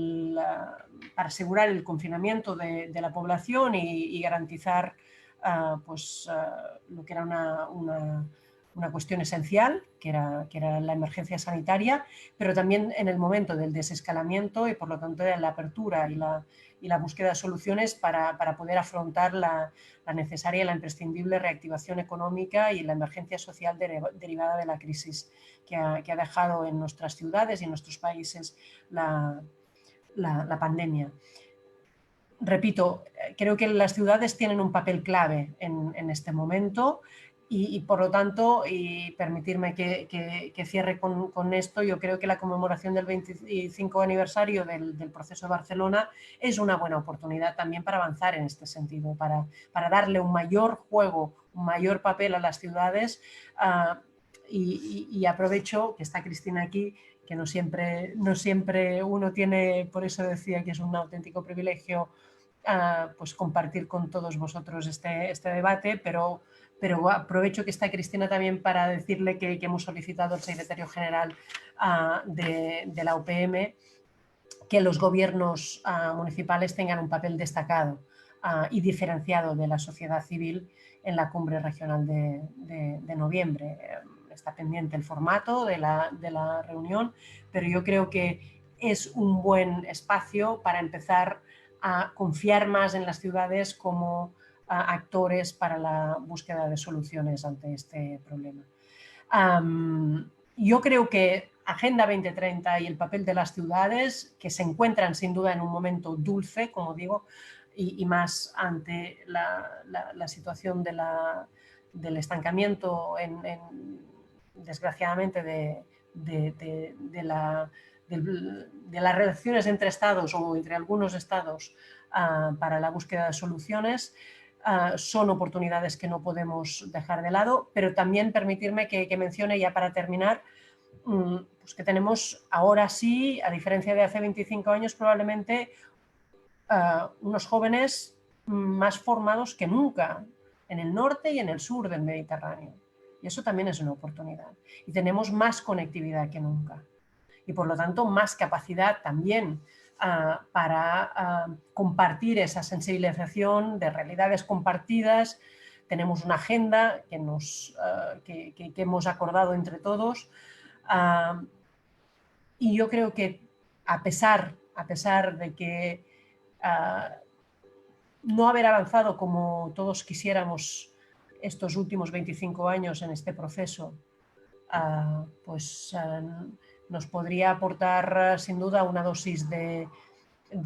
asegurar el confinamiento de la población y garantizar lo que era una cuestión esencial, que era la emergencia sanitaria, pero también en el momento del desescalamiento y por lo tanto de la apertura y la búsqueda de soluciones para poder afrontar la necesaria y la imprescindible reactivación económica y la emergencia social derivada de la crisis que ha dejado en nuestras ciudades y en nuestros países la pandemia. Repito, creo que las ciudades tienen un papel clave en este momento. Y por lo tanto, y permitirme que cierre con esto, yo creo que la conmemoración del 25 aniversario del proceso de Barcelona es una buena oportunidad también para avanzar en este sentido, para darle un mayor juego, un mayor papel a las ciudades. Y aprovecho que está Cristina aquí, que no siempre uno tiene, por eso decía que es un auténtico privilegio pues compartir con todos vosotros este debate, pero aprovecho que está Cristina también para decirle que hemos solicitado al secretario general de la UPM que los gobiernos municipales tengan un papel destacado y diferenciado de la sociedad civil en la cumbre regional de noviembre. Está pendiente el formato de la reunión, pero yo creo que es un buen espacio para empezar a confiar más en las ciudades como actores para la búsqueda de soluciones ante este problema. Yo creo que Agenda 2030 y el papel de las ciudades, que se encuentran sin duda en un momento dulce, como digo, y más ante la situación del estancamiento, desgraciadamente, de las relaciones entre estados o entre algunos estados para la búsqueda de soluciones, son oportunidades que no podemos dejar de lado, pero también permitirme que mencione, ya para terminar, pues que tenemos ahora sí, a diferencia de hace 25 años, probablemente unos jóvenes más formados que nunca en el norte y en el sur del Mediterráneo. Y eso también es una oportunidad. Y tenemos más conectividad que nunca. Y por lo tanto, más capacidad también para compartir esa sensibilización de realidades compartidas. Tenemos una agenda que hemos acordado entre todos. Y yo creo que a pesar de que no haber avanzado como todos quisiéramos estos últimos 25 años en este proceso, nos podría aportar sin duda una dosis de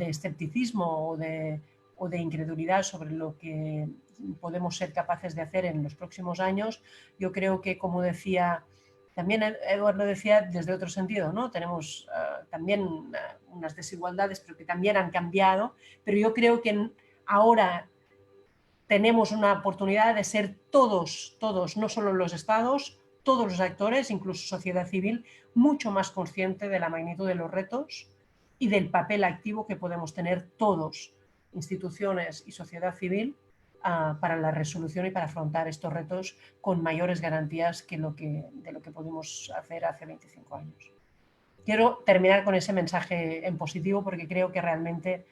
escepticismo o de incredulidad sobre lo que podemos ser capaces de hacer en los próximos años. Yo creo que, como decía, también Eduardo decía desde otro sentido, ¿no? Tenemos también unas desigualdades, pero que también han cambiado, pero yo creo que ahora tenemos una oportunidad de ser todos, no solo los estados, todos los actores, incluso sociedad civil, mucho más consciente de la magnitud de los retos y del papel activo que podemos tener todos, instituciones y sociedad civil, para la resolución y para afrontar estos retos con mayores garantías de lo que pudimos hacer hace 25 años. quiero terminar con ese mensaje en positivo porque creo que realmente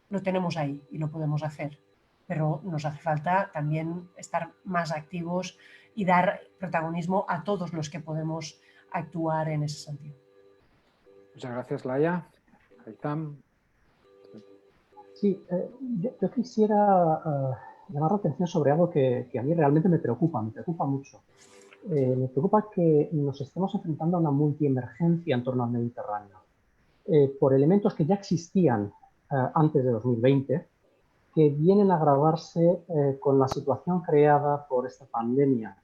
lo tenemos ahí y lo podemos hacer. Pero nos hace falta también estar más activos y dar protagonismo a todos los que podemos actuar en ese sentido. Muchas gracias, Laia. Haitham. Sí, yo quisiera llamar la atención sobre algo que a mí realmente me preocupa mucho. Me preocupa que nos estemos enfrentando a una multiemergencia en torno al Mediterráneo, por elementos que ya existían antes de 2020, que vienen a agravarse con la situación creada por esta pandemia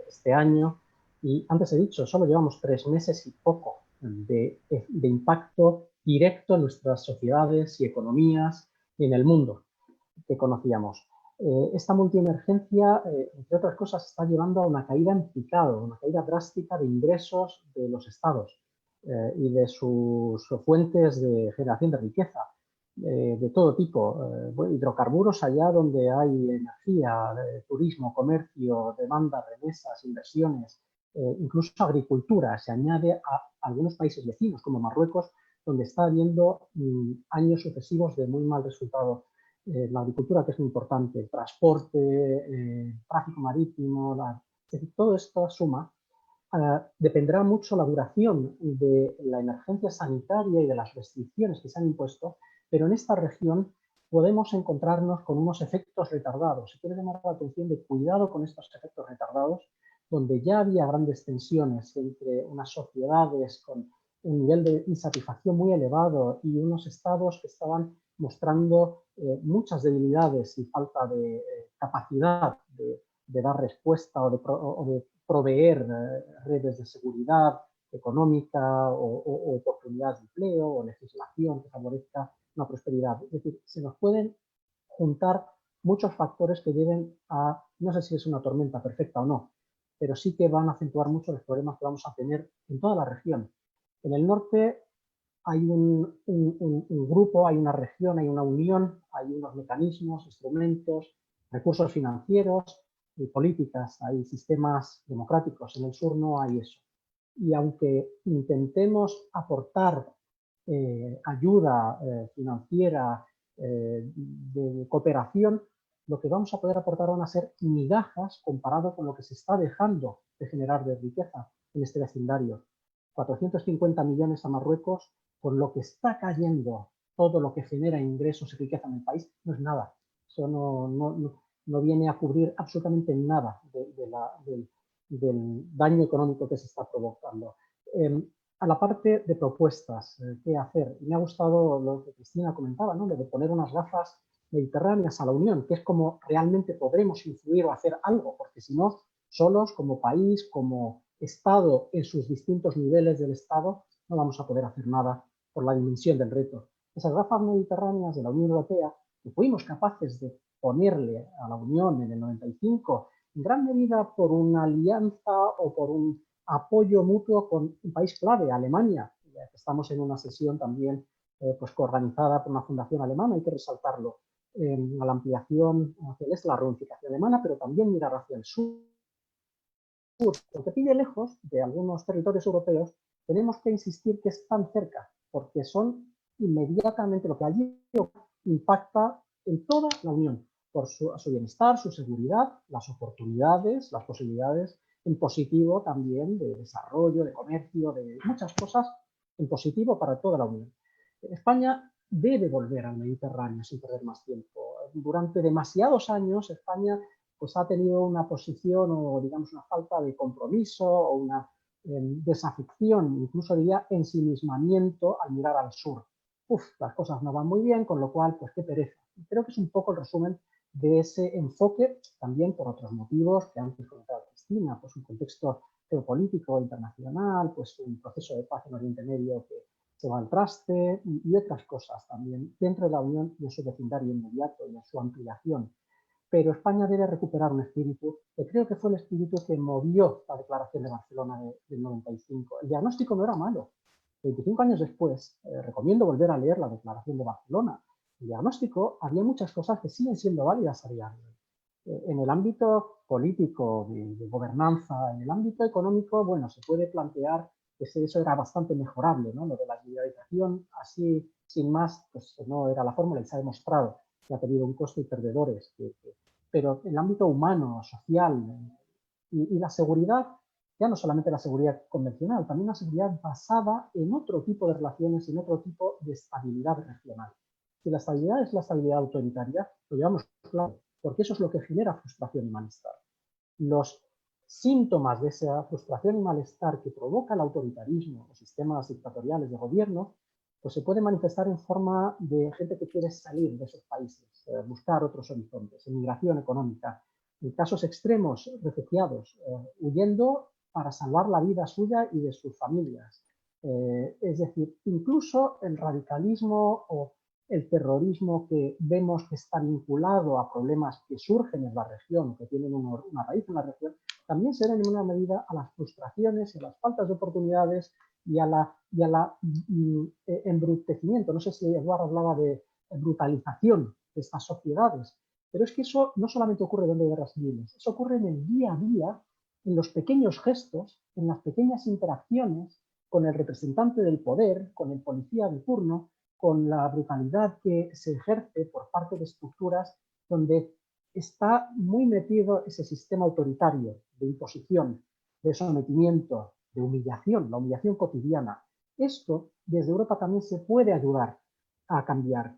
este año. Y antes he dicho, solo llevamos 3 meses y poco de impacto directo en nuestras sociedades y economías y en el mundo que conocíamos. Esta multiemergencia, entre otras cosas, está llevando a una caída en picado, una caída drástica de ingresos de los estados y de sus fuentes de generación de riqueza, de todo tipo. Hidrocarburos allá donde hay energía, turismo, comercio, demanda, remesas, inversiones, incluso agricultura. Se añade a algunos países vecinos, como Marruecos, donde está habiendo años sucesivos de muy mal resultado. La agricultura, que es muy importante, el transporte, tráfico marítimo, es decir, todo esto suma. Dependerá mucho la duración de la emergencia sanitaria y de las restricciones que se han impuesto, pero en esta región podemos encontrarnos con unos efectos retardados. Quiero llamar la atención de cuidado con estos efectos retardados, donde ya había grandes tensiones entre unas sociedades con un nivel de insatisfacción muy elevado y unos estados que estaban mostrando muchas debilidades y falta de capacidad de dar respuesta o de proveer redes de seguridad económica o oportunidades de empleo o legislación que favorezca una prosperidad. Es decir, se nos pueden juntar muchos factores que lleven a, no sé si es una tormenta perfecta o no, pero sí que van a acentuar mucho los problemas que vamos a tener en toda la región. En el norte hay un grupo, hay una región, hay una unión, hay unos mecanismos, instrumentos, recursos financieros y políticas, hay sistemas democráticos. En el sur no hay eso. Y aunque intentemos aportar ayuda financiera, de cooperación, lo que vamos a poder aportar van a ser migajas comparado con lo que se está dejando de generar de riqueza en este vecindario. 450 millones a Marruecos, con lo que está cayendo todo lo que genera ingresos y riqueza en el país, no es nada. Eso no viene a cubrir absolutamente nada del daño económico que se está provocando. A la parte de propuestas, qué hacer. Me ha gustado lo que Cristina comentaba, ¿no? De poner unas gafas mediterráneas a la Unión, que es como realmente podremos influir o hacer algo, porque si no, solos, como país, como Estado, en sus distintos niveles del Estado, no vamos a poder hacer nada por la dimensión del reto. Esas gafas mediterráneas de la Unión Europea, que fuimos capaces de ponerle a la Unión en el 95, en gran medida por una alianza o por un apoyo mutuo con un país clave, Alemania. Estamos en una sesión también pues coorganizada por una fundación alemana, hay que resaltarlo, a la ampliación hacia el este, la reunificación alemana, pero también mirar hacia el sur. Porque pide lejos de algunos territorios europeos, tenemos que insistir que están cerca, porque son inmediatamente lo que allí impacta en toda la Unión, por su bienestar, su seguridad, las oportunidades, las posibilidades en positivo también de desarrollo, de comercio, de muchas cosas en positivo para toda la Unión. España debe volver al Mediterráneo sin perder más tiempo. Durante demasiados años España pues ha tenido una posición o digamos una falta de compromiso o una desafección, incluso diría ensimismamiento al mirar al sur. Las cosas no van muy bien, con lo cual pues qué pereza. Y creo que es un poco el resumen de ese enfoque, también por otros motivos que antes comentaba Cristina, pues un contexto geopolítico internacional, pues un proceso de paz en Oriente Medio que se va al traste y otras cosas también dentro de la Unión y en su vecindario inmediato y en su ampliación. Pero España debe recuperar un espíritu que creo que fue el espíritu que movió la Declaración de Barcelona del 95. El diagnóstico no era malo. 25 años después, recomiendo volver a leer la Declaración de Barcelona. El diagnóstico, había muchas cosas que siguen siendo válidas a día de hoy. En el ámbito político, de gobernanza, en el ámbito económico, bueno, se puede plantear eso era bastante mejorable, ¿no? Lo de la liberalización, así, sin más, pues no era la fórmula y se ha demostrado que ha tenido un costo y perdedores. Pero el ámbito humano, social y la seguridad, ya no solamente la seguridad convencional, también la seguridad basada en otro tipo de relaciones, en otro tipo de estabilidad regional. Si la estabilidad es la estabilidad autoritaria, lo llevamos claro, porque eso es lo que genera frustración y malestar. Los síntomas de esa frustración y malestar que provoca el autoritarismo, los sistemas dictatoriales de gobierno, pues se puede manifestar en forma de gente que quiere salir de esos países, buscar otros horizontes, emigración económica, en casos extremos, refugiados, huyendo para salvar la vida suya y de sus familias. Es decir, incluso el radicalismo o el terrorismo que vemos que está vinculado a problemas que surgen en la región, que tienen una raíz en la región, también se deben en una medida a las frustraciones y a las faltas de oportunidades y a la embrutecimiento. No sé si Eduardo hablaba de brutalización de estas sociedades, pero es que eso no solamente ocurre donde hay guerras civiles, eso ocurre en el día a día, en los pequeños gestos, en las pequeñas interacciones con el representante del poder, con el policía de turno, con la brutalidad que se ejerce por parte de estructuras donde está muy metido ese sistema autoritario de imposición, de sometimiento, de humillación, la humillación cotidiana. Esto desde Europa también se puede ayudar a cambiar.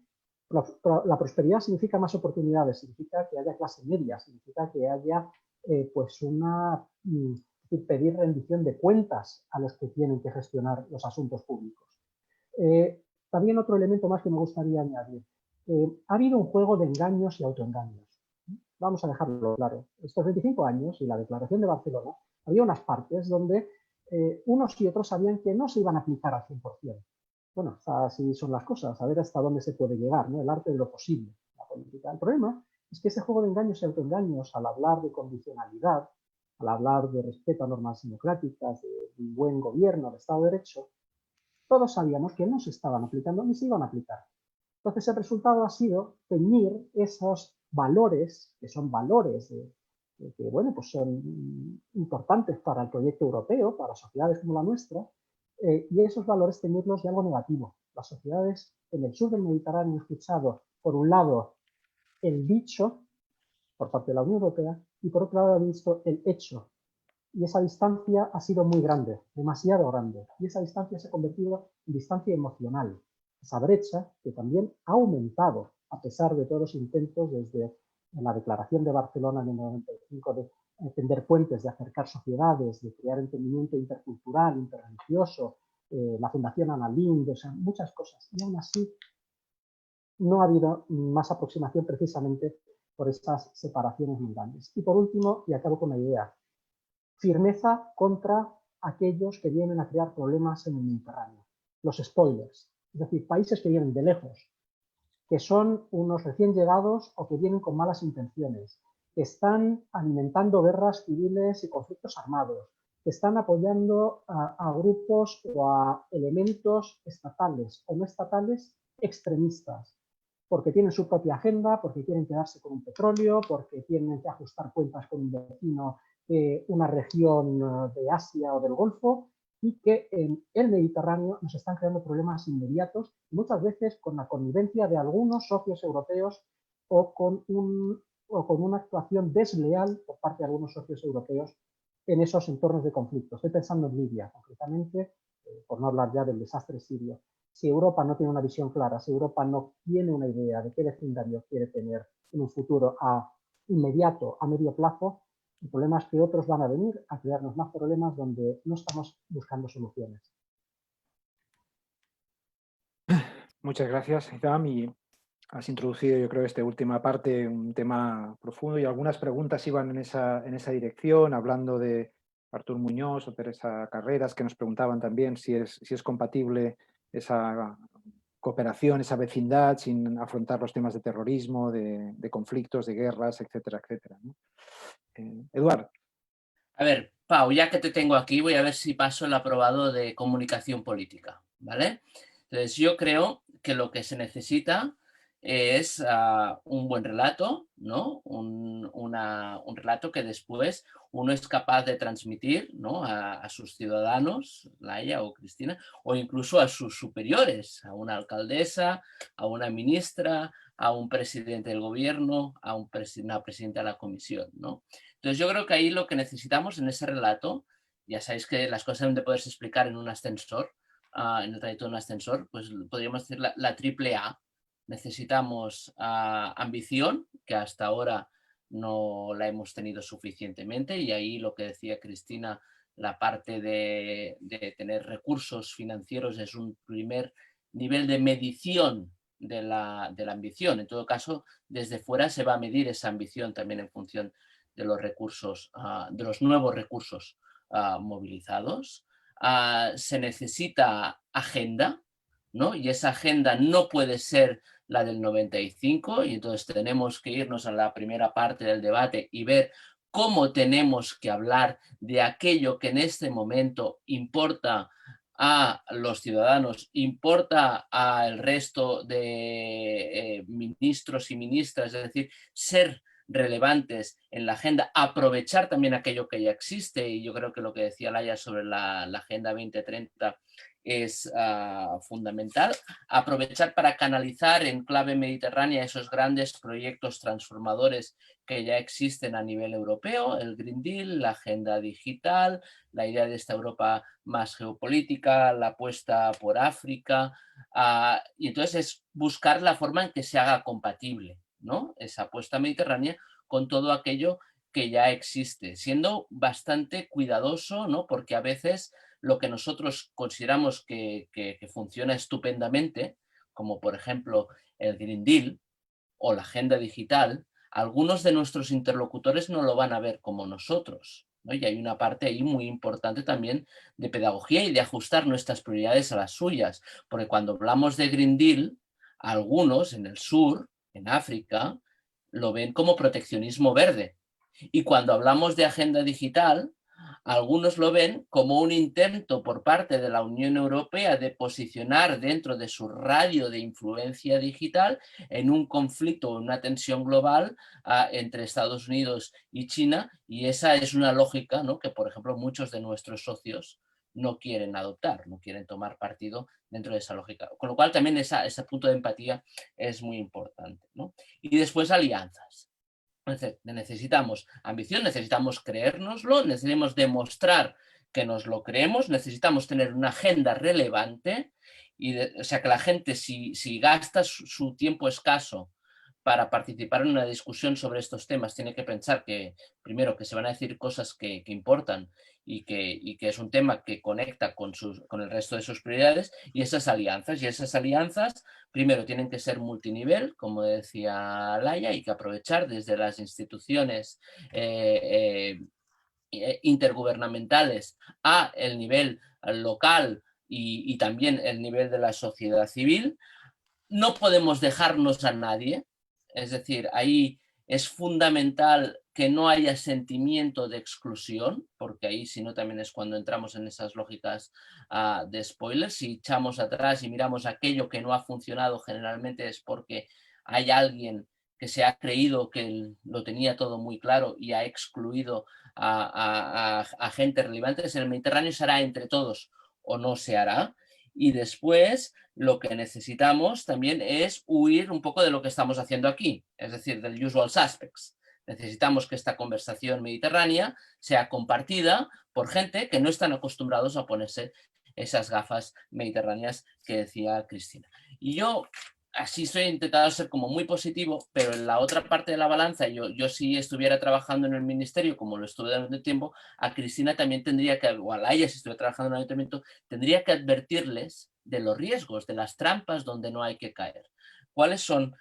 La prosperidad significa más oportunidades, significa que haya clase media, significa que haya pues pedir rendición de cuentas a los que tienen que gestionar los asuntos públicos. También otro elemento más que me gustaría añadir. Ha habido un juego de engaños y autoengaños. Vamos a dejarlo claro. Estos 25 años y la Declaración de Barcelona, había unas partes donde unos y otros sabían que no se iban a aplicar al 100%. Bueno, así son las cosas, a ver hasta dónde se puede llegar, ¿no? El arte de lo posible, la política. El problema es que ese juego de engaños y autoengaños, al hablar de condicionalidad, al hablar de respeto a normas democráticas, de un buen gobierno, de Estado de Derecho, todos sabíamos que no se estaban aplicando ni se iban a aplicar. Entonces el resultado ha sido teñir esos valores, que son valores que bueno, pues son importantes para el proyecto europeo, para sociedades como la nuestra, y esos valores teñirlos de algo negativo. Las sociedades en el sur del Mediterráneo han escuchado, por un lado, el dicho por parte de la Unión Europea y por otro lado han visto el hecho. Y esa distancia ha sido muy grande, demasiado grande. Y esa distancia se ha convertido en distancia emocional. Esa brecha que también ha aumentado a pesar de todos los intentos desde la Declaración de Barcelona en el 95 de tender puentes, de acercar sociedades, de crear entendimiento intercultural, interreligioso, la Fundación Ana Lindh, o sea, muchas cosas. Y aún así no ha habido más aproximación precisamente por estas separaciones muy grandes. Y por último, y acabo con la idea, firmeza contra aquellos que vienen a crear problemas en el Mediterráneo, los spoilers, es decir, países que vienen de lejos, que son unos recién llegados o que vienen con malas intenciones, que están alimentando guerras civiles y conflictos armados, que están apoyando a grupos o a elementos estatales o no estatales extremistas, porque tienen su propia agenda, porque quieren quedarse con un petróleo, porque tienen que ajustar cuentas con un vecino de una región de Asia o del Golfo, y que en el Mediterráneo nos están creando problemas inmediatos, muchas veces con la connivencia de algunos socios europeos o con una actuación desleal por parte de algunos socios europeos en esos entornos de conflicto. Estoy pensando en Libia, concretamente, por no hablar ya del desastre sirio. Si Europa no tiene una visión clara, si Europa no tiene una idea de qué vecindario quiere tener en un futuro inmediato, a medio plazo, el problema es que otros van a venir a crearnos más problemas donde no estamos buscando soluciones. Muchas gracias, Hitam. Y has introducido, yo creo, esta última parte, un tema profundo, y algunas preguntas iban en esa dirección, hablando de Artur Muñoz o Teresa Carreras, que nos preguntaban también si es compatible esa cooperación, esa vecindad, sin afrontar los temas de terrorismo, de conflictos, de guerras, etcétera, etcétera, ¿no? Eduard. A ver, Pau, ya que te tengo aquí, voy a ver si paso el aprobado de comunicación política, ¿vale? Entonces, yo creo que lo que se necesita es un buen relato, ¿no? Un relato que después uno es capaz de transmitir, ¿no? a sus ciudadanos, Laia o Cristina, o incluso a sus superiores, a una alcaldesa, a una ministra, a un presidente del gobierno, a una presidenta de la comisión, ¿no? Entonces yo creo que ahí lo que necesitamos en ese relato, ya sabéis que las cosas deben de poderse explicar en un ascensor, en el trayecto de un ascensor, pues podríamos decir la triple A. Necesitamos ambición, que hasta ahora no la hemos tenido suficientemente, y ahí lo que decía Cristina, la parte de tener recursos financieros es un primer nivel de medición de la ambición. En todo caso, desde fuera se va a medir esa ambición también en función de los recursos, de los nuevos recursos movilizados. Se necesita agenda, ¿no? Y esa agenda no puede ser la del 95, y entonces tenemos que irnos a la primera parte del debate y ver cómo tenemos que hablar de aquello que en este momento importa a los ciudadanos, importa al resto de ministros y ministras, es decir, ser relevantes en la agenda, aprovechar también aquello que ya existe, y yo creo que lo que decía Laia sobre la Agenda 2030 es fundamental, aprovechar para canalizar en clave mediterránea esos grandes proyectos transformadores que ya existen a nivel europeo, el Green Deal, la agenda digital, la idea de esta Europa más geopolítica, la apuesta por África, y entonces es buscar la forma en que se haga compatible, ¿no? Esa apuesta mediterránea con todo aquello que ya existe, siendo bastante cuidadoso, ¿no? Porque a veces lo que nosotros consideramos que funciona estupendamente, como por ejemplo el Green Deal o la agenda digital, algunos de nuestros interlocutores no lo van a ver como nosotros, ¿no? Y hay una parte ahí muy importante también de pedagogía y de ajustar nuestras prioridades a las suyas, porque cuando hablamos de Green Deal, algunos en el sur, en África, lo ven como proteccionismo verde. Y cuando hablamos de agenda digital, algunos lo ven como un intento por parte de la Unión Europea de posicionar dentro de su radio de influencia digital en un conflicto o una tensión global entre Estados Unidos y China, y esa es una lógica, ¿no?, que, por ejemplo, muchos de nuestros socios no quieren adoptar, no quieren tomar partido dentro de esa lógica. Con lo cual también ese punto de empatía es muy importante, ¿no? Y después alianzas. Necesitamos ambición, necesitamos creérnoslo, necesitamos demostrar que nos lo creemos, necesitamos tener una agenda relevante, o sea que la gente si gasta su tiempo escaso para participar en una discusión sobre estos temas, tiene que pensar que, primero, que se van a decir cosas que importan y que es un tema que conecta con el resto de sus prioridades, y esas alianzas, primero, tienen que ser multinivel, como decía Laia, y que aprovechar desde las instituciones intergubernamentales a el nivel local y también el nivel de la sociedad civil. No podemos dejarnos a nadie, es decir, ahí es fundamental que no haya sentimiento de exclusión, porque ahí si no también es cuando entramos en esas lógicas de spoilers. Si echamos atrás y miramos aquello que no ha funcionado, generalmente es porque hay alguien que se ha creído que lo tenía todo muy claro y ha excluido a gente relevante. En el Mediterráneo se hará entre todos o no se hará. Y después lo que necesitamos también es huir un poco de lo que estamos haciendo aquí, es decir, del usual suspects. Necesitamos que esta conversación mediterránea sea compartida por gente que no están acostumbrados a ponerse esas gafas mediterráneas que decía Cristina. Y yo así estoy intentando ser como muy positivo, pero en la otra parte de la balanza, yo si estuviera trabajando en el ministerio, como lo estuve durante tiempo, a Cristina también tendría que, o a Laia si estuviera trabajando en el ayuntamiento, tendría que advertirles de los riesgos, de las trampas donde no hay que caer. ¿Cuáles son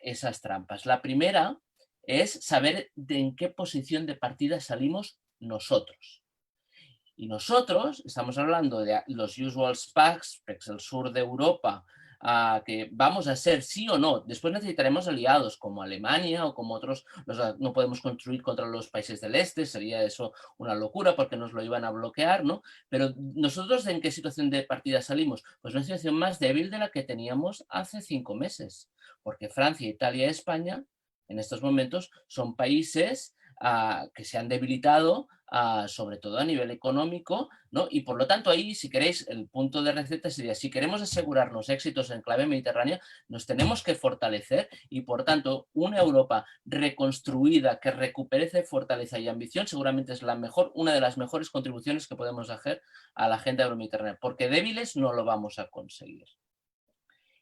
esas trampas? La primera es saber en qué posición de partida salimos nosotros. Y nosotros estamos hablando de los usual suspects, el sur de Europa, que vamos a ser sí o no. Después necesitaremos aliados como Alemania o como otros. No podemos construir contra los países del este, sería eso una locura porque nos lo iban a bloquear, ¿no? Pero nosotros, ¿en qué situación de partida salimos? Pues una situación más débil de la que teníamos hace 5 meses, porque Francia, Italia y España en estos momentos son países que se han debilitado, sobre todo a nivel económico, ¿no? Y por lo tanto ahí, si queréis, el punto de receta sería, si queremos asegurarnos éxitos en clave mediterránea, nos tenemos que fortalecer y por tanto una Europa reconstruida que recupere fortaleza y ambición seguramente es una de las mejores contribuciones que podemos hacer a la agenda euromediterránea, porque débiles no lo vamos a conseguir.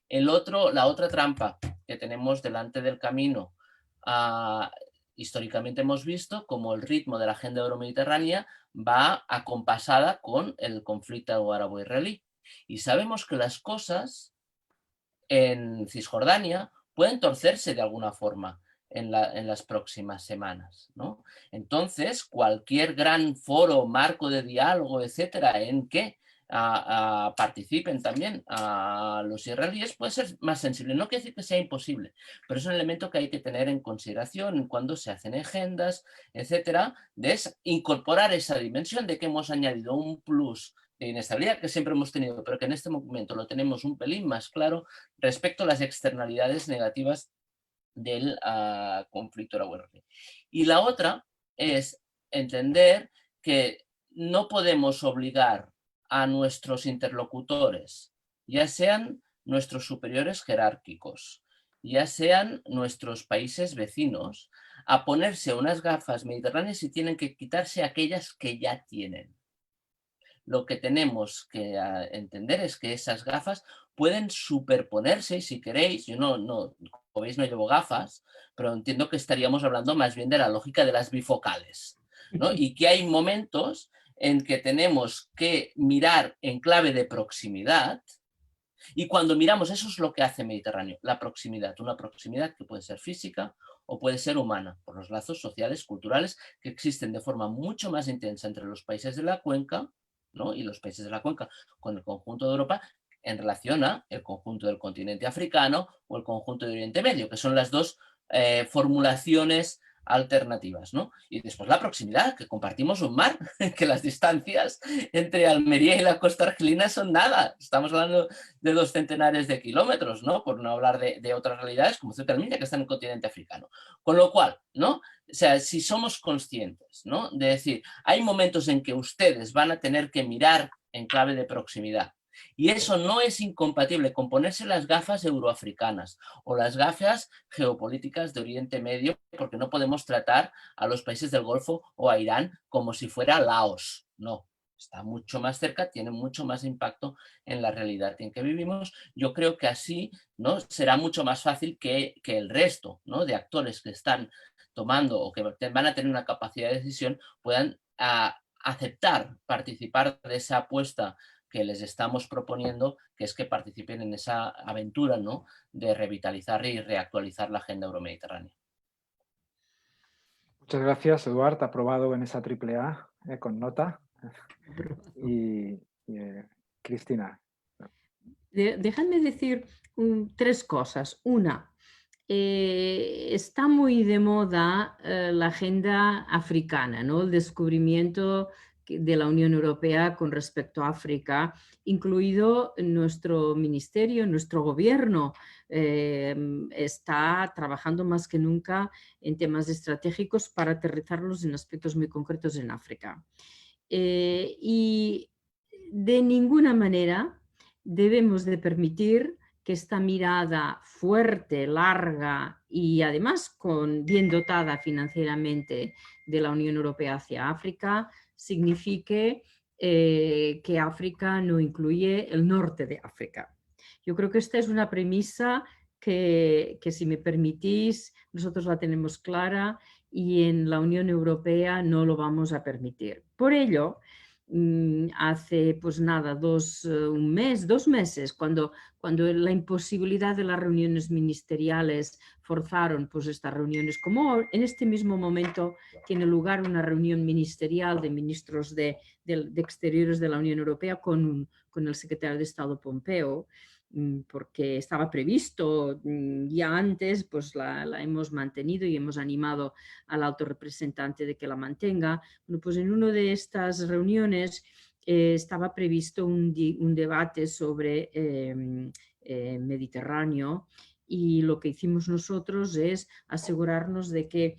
La otra trampa que tenemos delante del camino, históricamente hemos visto cómo el ritmo de la agenda euromediterránea va acompasada con el conflicto árabo-israelí. Y sabemos que las cosas en Cisjordania pueden torcerse de alguna forma en las próximas semanas, ¿no? Entonces, cualquier gran foro, marco de diálogo, etcétera, en que participen también los israelíes puede ser más sensible. No quiere decir que sea imposible, pero es un elemento que hay que tener en consideración cuando se hacen agendas, etcétera, de incorporar esa dimensión de que hemos añadido un plus de inestabilidad que siempre hemos tenido, pero que en este momento lo tenemos un pelín más claro respecto a las externalidades negativas del conflicto árabo-israelí. Y la otra es entender que no podemos obligar a nuestros interlocutores, ya sean nuestros superiores jerárquicos, ya sean nuestros países vecinos, a ponerse unas gafas mediterráneas y tienen que quitarse aquellas que ya tienen. Lo que tenemos que entender es que esas gafas pueden superponerse, y si queréis, yo como veis no llevo gafas, pero entiendo que estaríamos hablando más bien de la lógica de las bifocales, ¿no? Y que hay momentos en que tenemos que mirar en clave de proximidad, y cuando miramos, eso es lo que hace Mediterráneo, la proximidad, una proximidad que puede ser física o puede ser humana, por los lazos sociales, culturales, que existen de forma mucho más intensa entre los países de la cuenca, ¿no? Y los países de la cuenca con el conjunto de Europa en relación a el conjunto del continente africano o el conjunto de Oriente Medio, que son las dos formulaciones alternativas, ¿no? Y después la proximidad, que compartimos un mar, que las distancias entre Almería y la costa argelina son nada, estamos hablando de 2 centenares de kilómetros, ¿no? Por no hablar de otras realidades como Ceuta y Melilla, que están en el continente africano. Con lo cual, ¿no? O sea, si somos conscientes, ¿no? De decir, hay momentos en que ustedes van a tener que mirar en clave de proximidad, y eso no es incompatible con ponerse las gafas euroafricanas o las gafas geopolíticas de Oriente Medio, porque no podemos tratar a los países del Golfo o a Irán como si fuera Laos. No, está mucho más cerca, tiene mucho más impacto en la realidad en que vivimos. Yo creo que así, ¿no? Será mucho más fácil que el resto, ¿no? De actores que están tomando o que van a tener una capacidad de decisión puedan aceptar participar de esa apuesta que les estamos proponiendo, que es que participen en esa aventura, ¿no? De revitalizar y reactualizar la agenda euromediterránea. Muchas gracias, Eduard. Aprobado en esa AAA con nota. Y Cristina. Déjame decir 3 cosas. Una, está muy de moda la agenda africana, ¿no? El descubrimiento de la Unión Europea con respecto a África, incluido nuestro ministerio, nuestro gobierno, está trabajando más que nunca en temas estratégicos para aterrizarlos en aspectos muy concretos en África. Y de ninguna manera debemos de permitir que esta mirada fuerte, larga y además bien dotada financieramente de la Unión Europea hacia África signifique que África no incluye el norte de África. Yo creo que esta es una premisa que si me permitís, nosotros la tenemos clara y en la Unión Europea no lo vamos a permitir. Por ello, hace pues nada, 2 meses, cuando la imposibilidad de las reuniones ministeriales forzaron pues estas reuniones, como en este mismo momento tiene lugar una reunión ministerial de ministros de Exteriores de la Unión Europea con el secretario de Estado Pompeo, porque estaba previsto ya antes, pues la hemos mantenido y hemos animado al alto representante de que la mantenga. Bueno, pues en una de estas reuniones estaba previsto un debate sobre Mediterráneo, y lo que hicimos nosotros es asegurarnos de que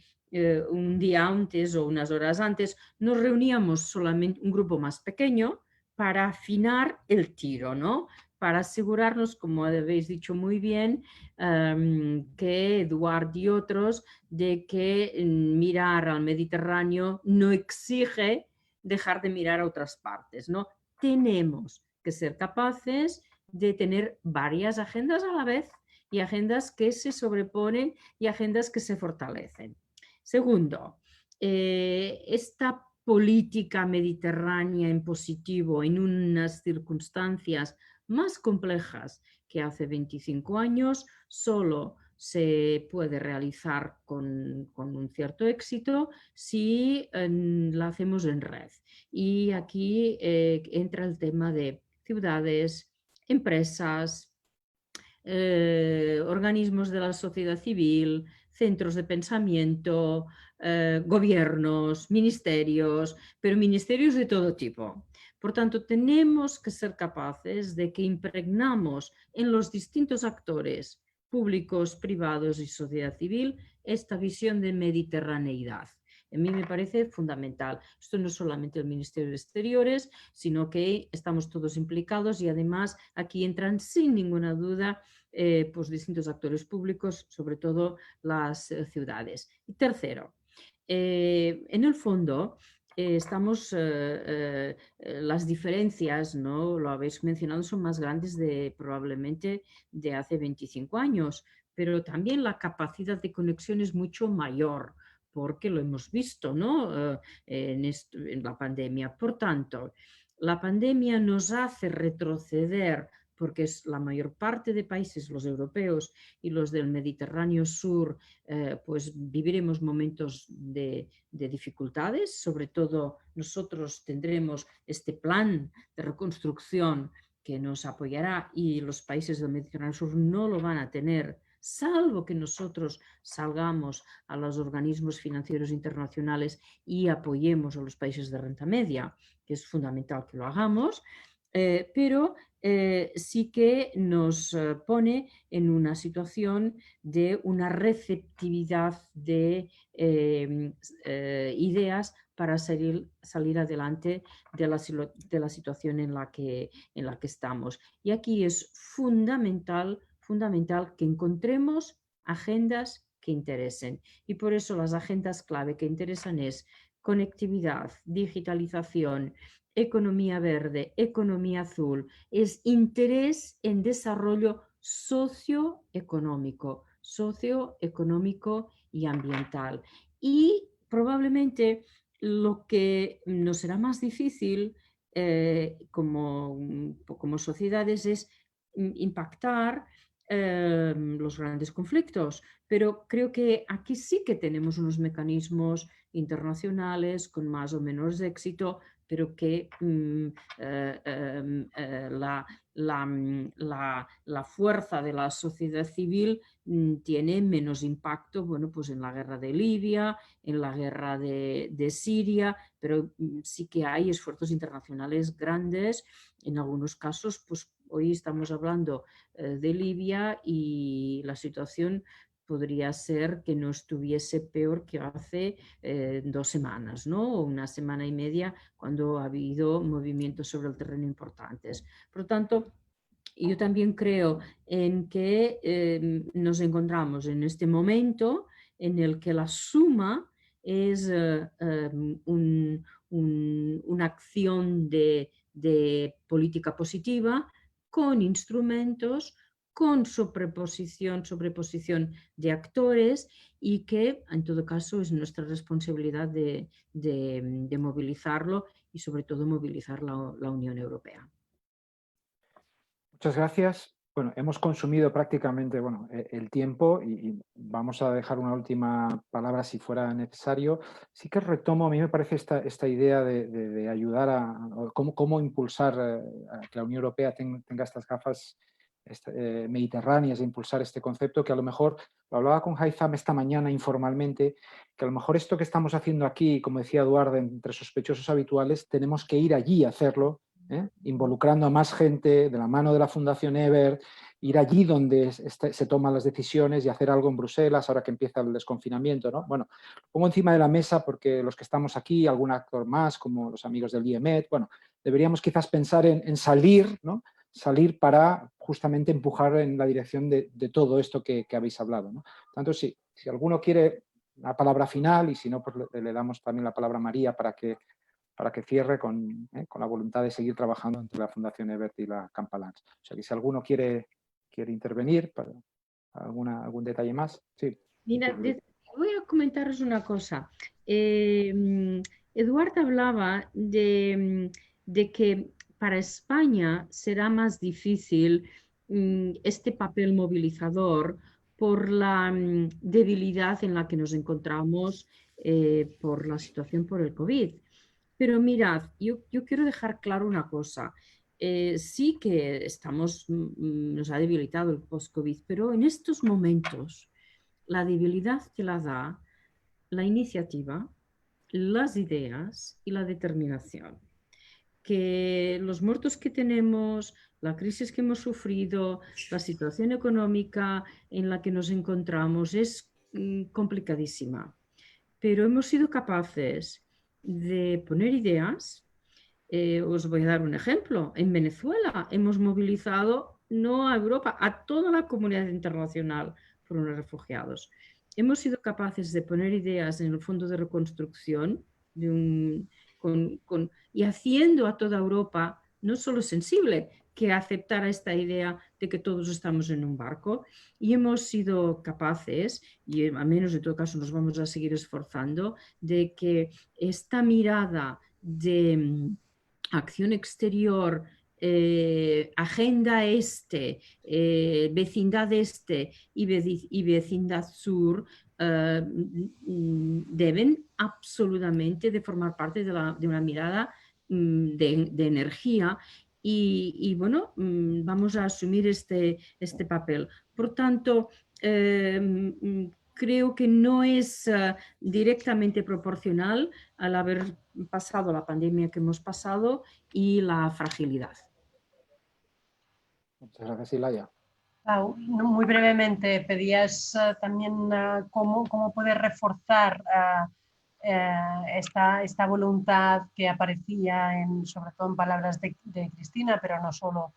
un día antes o unas horas antes nos reuníamos solamente un grupo más pequeño para afinar el tiro, ¿no? Para asegurarnos, como habéis dicho muy bien, que Eduard y otros, de que mirar al Mediterráneo no exige dejar de mirar a otras partes, ¿no? Tenemos que ser capaces de tener varias agendas a la vez, y agendas que se sobreponen y agendas que se fortalecen. Segundo, esta política mediterránea en positivo en unas circunstancias más complejas que hace 25 años solo se puede realizar con un cierto éxito si la hacemos en red. Y aquí entra el tema de ciudades, empresas, organismos de la sociedad civil, centros de pensamiento, gobiernos, ministerios, pero ministerios de todo tipo. Por tanto, tenemos que ser capaces de que impregnamos en los distintos actores públicos, privados y sociedad civil esta visión de mediterraneidad. A mí me parece fundamental. Esto no es solamente el Ministerio de Exteriores, sino que estamos todos implicados, y además aquí entran sin ninguna duda pues distintos actores públicos, sobre todo las ciudades. Y tercero, en el fondo las diferencias, ¿no? Lo habéis mencionado, son más grandes probablemente de hace 25 años, pero también la capacidad de conexión es mucho mayor, porque lo hemos visto, ¿no? En la pandemia. Por tanto, la pandemia nos hace retroceder, porque es la mayor parte de países, los europeos y los del Mediterráneo Sur, pues viviremos momentos de dificultades. Sobre todo nosotros tendremos este plan de reconstrucción que nos apoyará, y los países del Mediterráneo Sur no lo van a tener, salvo que nosotros salgamos a los organismos financieros internacionales y apoyemos a los países de renta media, que es fundamental que lo hagamos, pero sí que nos pone en una situación de una receptividad de ideas para salir adelante de la situación en la que estamos. Y aquí es fundamental que encontremos agendas que interesen. Y por eso las agendas clave que interesan es conectividad, digitalización, economía verde, economía azul, es interés en desarrollo socioeconómico y ambiental. Y probablemente lo que nos será más difícil como sociedades es impactar los grandes conflictos, pero creo que aquí sí que tenemos unos mecanismos internacionales con más o menos éxito, pero que la fuerza de la sociedad civil tiene menos impacto, bueno, pues en la guerra de Libia, en la guerra de Siria, pero sí que hay esfuerzos internacionales grandes. En algunos casos, pues hoy estamos hablando de Libia, y la situación podría ser que no estuviese peor que hace 2 semanas, ¿no? O una semana y media, cuando ha habido movimientos sobre el terreno importantes. Por lo tanto, yo también creo en que nos encontramos en este momento en el que la suma es una acción de política positiva con instrumentos, con sobreposición de actores, y que en todo caso es nuestra responsabilidad de movilizarlo, y sobre todo movilizar la Unión Europea. Muchas gracias. Bueno, hemos consumido prácticamente el tiempo, y vamos a dejar una última palabra si fuera necesario. Sí que retomo, a mí me parece esta idea de ayudar cómo impulsar a que la Unión Europea tenga estas gafas mediterráneas, de impulsar este concepto, que a lo mejor, lo hablaba con Haytham esta mañana informalmente, que a lo mejor esto que estamos haciendo aquí, como decía Eduardo, entre sospechosos habituales, tenemos que ir allí a hacerlo, involucrando a más gente, de la mano de la Fundación Eber, ir allí donde se toman las decisiones y hacer algo en Bruselas, ahora que empieza el desconfinamiento, ¿no? Bueno, lo pongo encima de la mesa porque los que estamos aquí, algún actor más, como los amigos del IEMET, bueno, deberíamos quizás pensar en salir, ¿no? Salir para justamente empujar en la dirección de todo esto que habéis hablado, ¿no? Tanto si alguno quiere una palabra final y si no, pues le damos también la palabra a María para que cierre con la voluntad de seguir trabajando entre la Fundación Ebert y la Campalans. O sea que si alguno quiere intervenir para algún detalle más. Sí. Mira, voy a comentaros una cosa. Eduardo hablaba de que para España será más difícil este papel movilizador por la debilidad en la que nos encontramos por la situación por el COVID. Pero mirad, yo quiero dejar claro una cosa. Sí que nos ha debilitado el post-COVID, pero en estos momentos la debilidad que la da la iniciativa, las ideas y la determinación. Que los muertos que tenemos, la crisis que hemos sufrido, la situación económica en la que nos encontramos es complicadísima. Pero hemos sido capaces de poner ideas. Os voy a dar un ejemplo. En Venezuela hemos movilizado no a Europa, a toda la comunidad internacional por los refugiados. Hemos sido capaces de poner ideas en el Fondo de Reconstrucción y haciendo a toda Europa no solo sensible, que aceptara esta idea de que todos estamos en un barco, y hemos sido capaces, y al menos en todo caso nos vamos a seguir esforzando, de que esta mirada de acción exterior, agenda este, vecindad este y vecindad sur deben absolutamente de formar parte de una mirada de energía y bueno, vamos a asumir este papel. Por tanto, creo que no es directamente proporcional al haber pasado la pandemia que hemos pasado y la fragilidad. Muchas gracias, Ilaya. Muy brevemente, pedías también cómo poder reforzar esta voluntad que aparecía sobre todo en palabras de Cristina, pero no solo,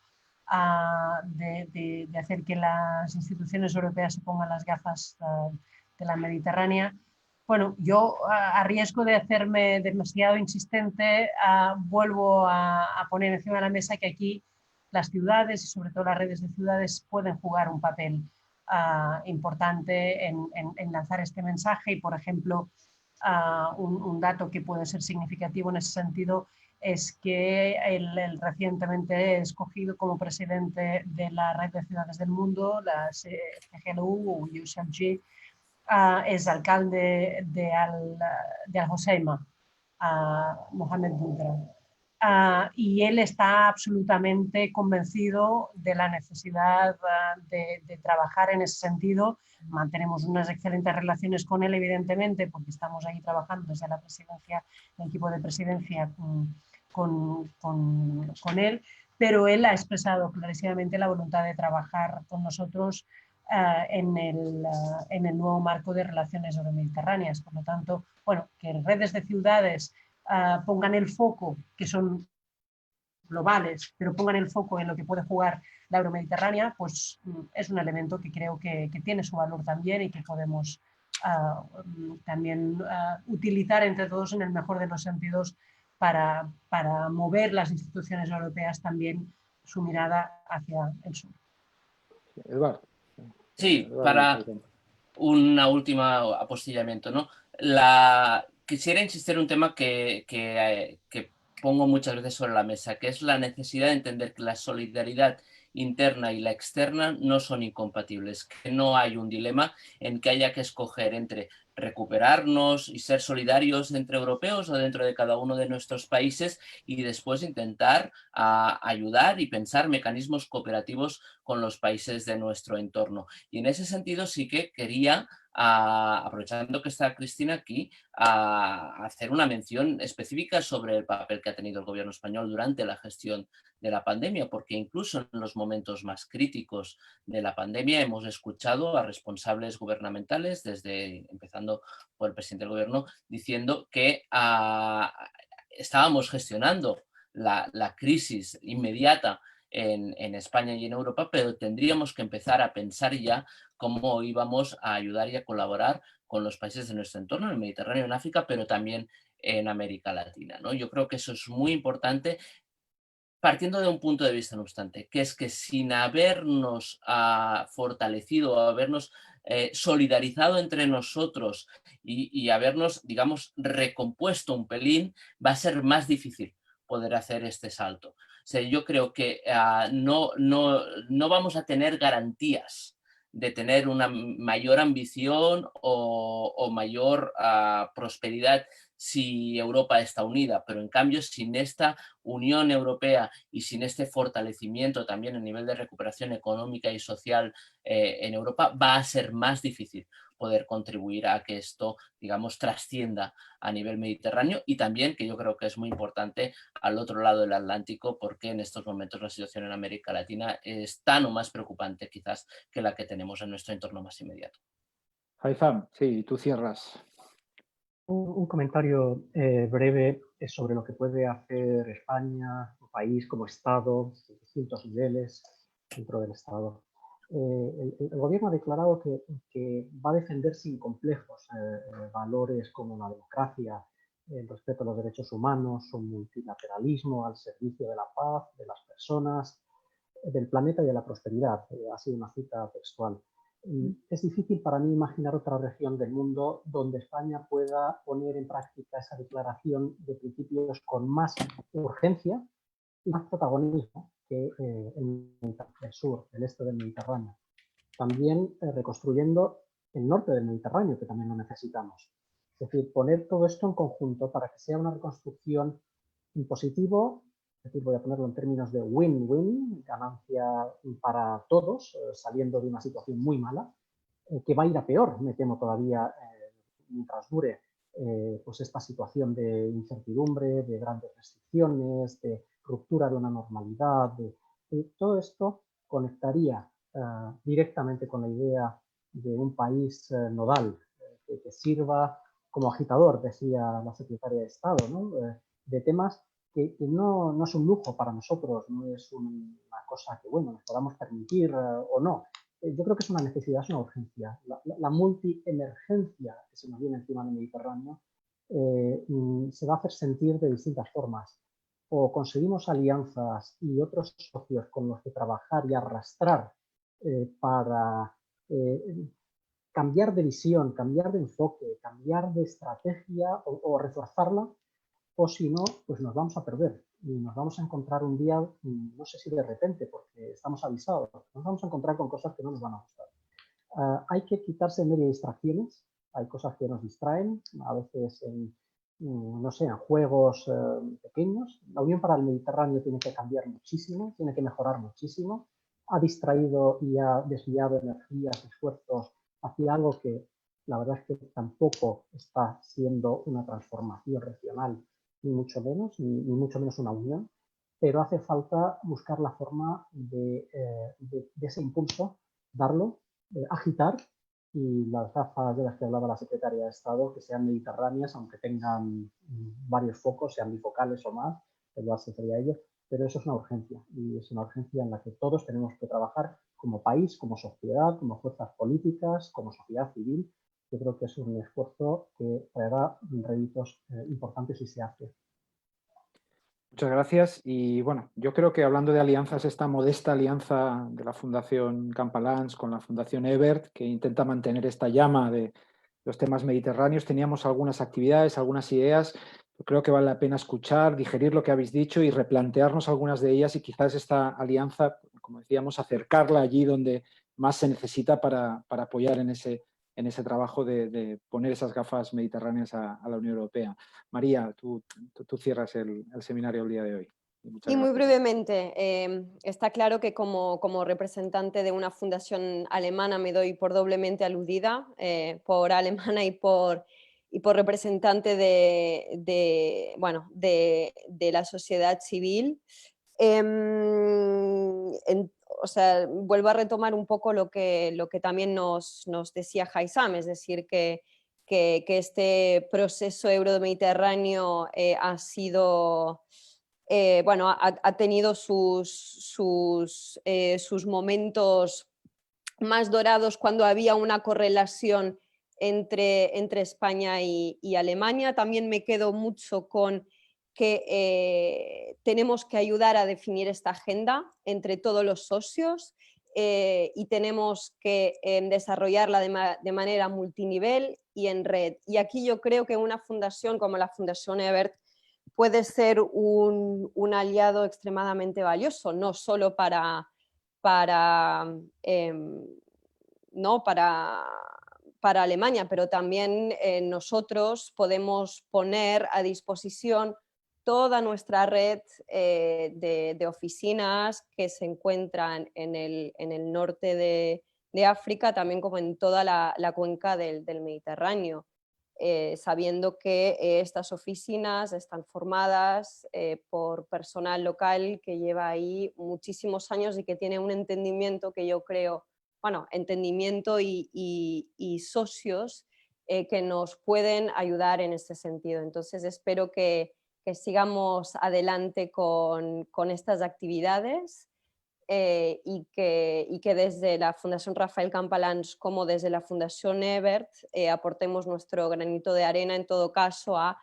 de hacer que las instituciones europeas se pongan las gafas de la Mediterránea. Bueno, yo a riesgo de hacerme demasiado insistente, vuelvo a poner encima de la mesa que aquí las ciudades y sobre todo las redes de ciudades pueden jugar un papel importante en lanzar este mensaje y, por ejemplo, un dato que puede ser significativo en ese sentido es que el recientemente escogido como presidente de la Red de Ciudades del Mundo, la CGLU o UCLG, es alcalde de Al-Hoceima, Mohamed Boudra. Y él está absolutamente convencido de la necesidad de trabajar en ese sentido. Mantenemos unas excelentes relaciones con él, evidentemente, porque estamos ahí trabajando desde la presidencia, el equipo de presidencia con él, pero él ha expresado clarísimamente la voluntad de trabajar con nosotros en el nuevo marco de relaciones euromediterráneas. Por lo tanto, bueno, que redes de ciudades pongan el foco, que son globales, pero pongan el foco en lo que puede jugar la Euromediterránea, pues es un elemento que creo que tiene su valor también y que podemos también utilizar entre todos en el mejor de los sentidos para mover las instituciones europeas también su mirada hacia el sur. Eduardo. Sí, para un último apostillamiento, ¿no? Quisiera insistir en un tema que pongo muchas veces sobre la mesa, que es la necesidad de entender que la solidaridad interna y la externa no son incompatibles, que no hay un dilema en que haya que escoger entre recuperarnos y ser solidarios entre europeos o dentro de cada uno de nuestros países y después intentar ayudar y pensar mecanismos cooperativos con los países de nuestro entorno. Y en ese sentido sí que quería, aprovechando que está Cristina aquí, hacer una mención específica sobre el papel que ha tenido el gobierno español durante la gestión de la pandemia, porque incluso en los momentos más críticos de la pandemia hemos escuchado a responsables gubernamentales, empezando por el presidente del gobierno, diciendo que estábamos gestionando la crisis inmediata en España y en Europa, pero tendríamos que empezar a pensar ya cómo íbamos a ayudar y a colaborar con los países de nuestro entorno, en el Mediterráneo, en África, pero también en América Latina, ¿no? Yo creo que eso es muy importante, partiendo de un punto de vista, no obstante, que es que sin habernos fortalecido o habernos solidarizado entre nosotros y habernos, digamos, recompuesto un pelín, va a ser más difícil poder hacer este salto. O sea, yo creo que no vamos a tener garantías de tener una mayor ambición o mayor prosperidad si Europa está unida, pero en cambio sin esta Unión Europea y sin este fortalecimiento también a nivel de recuperación económica y social en Europa, va a ser más difícil poder contribuir a que esto, digamos, trascienda a nivel mediterráneo y también, que yo creo que es muy importante, al otro lado del Atlántico, porque en estos momentos la situación en América Latina es tan o más preocupante quizás que la que tenemos en nuestro entorno más inmediato. Haitham, sí, tú cierras. Un comentario breve sobre lo que puede hacer España, un país como Estado, en distintos niveles dentro del Estado. El gobierno ha declarado que va a defender sin complejos valores como la democracia, el respeto a los derechos humanos, un multilateralismo al servicio de la paz, de las personas, del planeta y de la prosperidad. Ha sido una cita textual. Es difícil para mí imaginar otra región del mundo donde España pueda poner en práctica esa declaración de principios con más urgencia y más protagonismo que el sur, el este del Mediterráneo. También reconstruyendo el norte del Mediterráneo, que también lo necesitamos. Es decir, poner todo esto en conjunto para que sea una reconstrucción en positivo, es decir, voy a ponerlo en términos de win-win, ganancia para todos, saliendo de una situación muy mala, que va a ir a peor, me temo todavía, mientras dure pues esta situación de incertidumbre, de grandes restricciones, de ruptura de una normalidad, todo esto conectaría directamente con la idea de un país nodal, que sirva como agitador, decía la secretaria de Estado, ¿no? De temas que no es un lujo para nosotros, no es una cosa que, bueno, nos podamos permitir o no. Yo creo que es una necesidad, es una urgencia. La multiemergencia que se nos viene encima del Mediterráneo se va a hacer sentir de distintas formas. O conseguimos alianzas y otros socios con los que trabajar y arrastrar para cambiar de visión, cambiar de enfoque, cambiar de estrategia o reforzarla, o si no, pues nos vamos a perder y nos vamos a encontrar un día, no sé si de repente, porque estamos avisados, nos vamos a encontrar con cosas que no nos van a gustar. Hay que quitarse en medio de distracciones, hay cosas que nos distraen, a veces en, no sé, en juegos pequeños. La Unión para el Mediterráneo tiene que cambiar muchísimo, tiene que mejorar muchísimo. Ha distraído y ha desviado energías, esfuerzos hacia algo que la verdad es que tampoco está siendo una transformación regional, ni mucho menos una unión, pero hace falta buscar la forma de ese impulso, darlo, agitar, y las gafas de las que hablaba la secretaria de Estado, que sean mediterráneas, aunque tengan varios focos, sean bifocales o más, que lo sería ello, pero eso es una urgencia, y es una urgencia en la que todos tenemos que trabajar como país, como sociedad, como fuerzas políticas, como sociedad civil. Yo creo que es un esfuerzo que traerá réditos importantes si se hace. Muchas gracias. Y bueno, yo creo que hablando de alianzas, esta modesta alianza de la Fundación Campalans con la Fundación Ebert, que intenta mantener esta llama de los temas mediterráneos, teníamos algunas actividades, algunas ideas. Yo creo que vale la pena escuchar, digerir lo que habéis dicho y replantearnos algunas de ellas y quizás esta alianza, como decíamos, acercarla allí donde más se necesita para apoyar en ese trabajo de poner esas gafas mediterráneas a la Unión Europea. María, tú cierras el seminario el día de hoy. muchas Y muy gracias. brevemente, está claro que como representante de una fundación alemana me doy por doblemente aludida, por alemana y por representante bueno, de la sociedad civil. O sea, vuelvo a retomar un poco lo que también nos decía Haitham, es decir, que este proceso euromediterráneo ha sido... bueno, ha tenido sus momentos más dorados cuando había una correlación entre España y Alemania. También me quedo mucho con que tenemos que ayudar a definir esta agenda entre todos los socios y tenemos que desarrollarla de manera multinivel y en red. Y aquí yo creo que una fundación como la Fundación Ebert puede ser un aliado extremadamente valioso, no solo para ¿no? para Alemania, pero también nosotros podemos poner a disposición toda nuestra red de oficinas que se encuentran en el norte de África, también como en toda la cuenca del Mediterráneo. Sabiendo que estas oficinas están formadas por personal local que lleva ahí muchísimos años y que tiene un entendimiento que yo creo, bueno, entendimiento y socios que nos pueden ayudar en este sentido. Entonces espero que sigamos adelante con estas actividades. Y que desde la Fundación Rafael Campalans como desde la Fundación Ebert aportemos nuestro granito de arena en todo caso a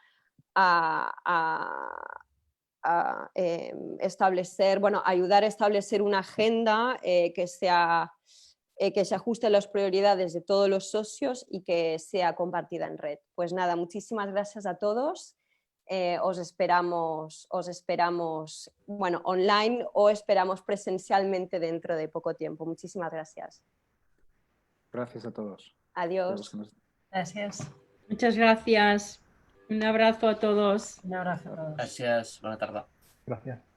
establecer, bueno, ayudar a establecer una agenda que se ajuste a las prioridades de todos los socios y que sea compartida en red. Pues nada, muchísimas gracias a todos. Os esperamos, bueno, online o esperamos presencialmente dentro de poco tiempo. Muchísimas gracias. Gracias a todos. Adiós. Gracias. Muchas gracias. Un abrazo a todos. Un abrazo. Gràcies, bona tarda. Gracias.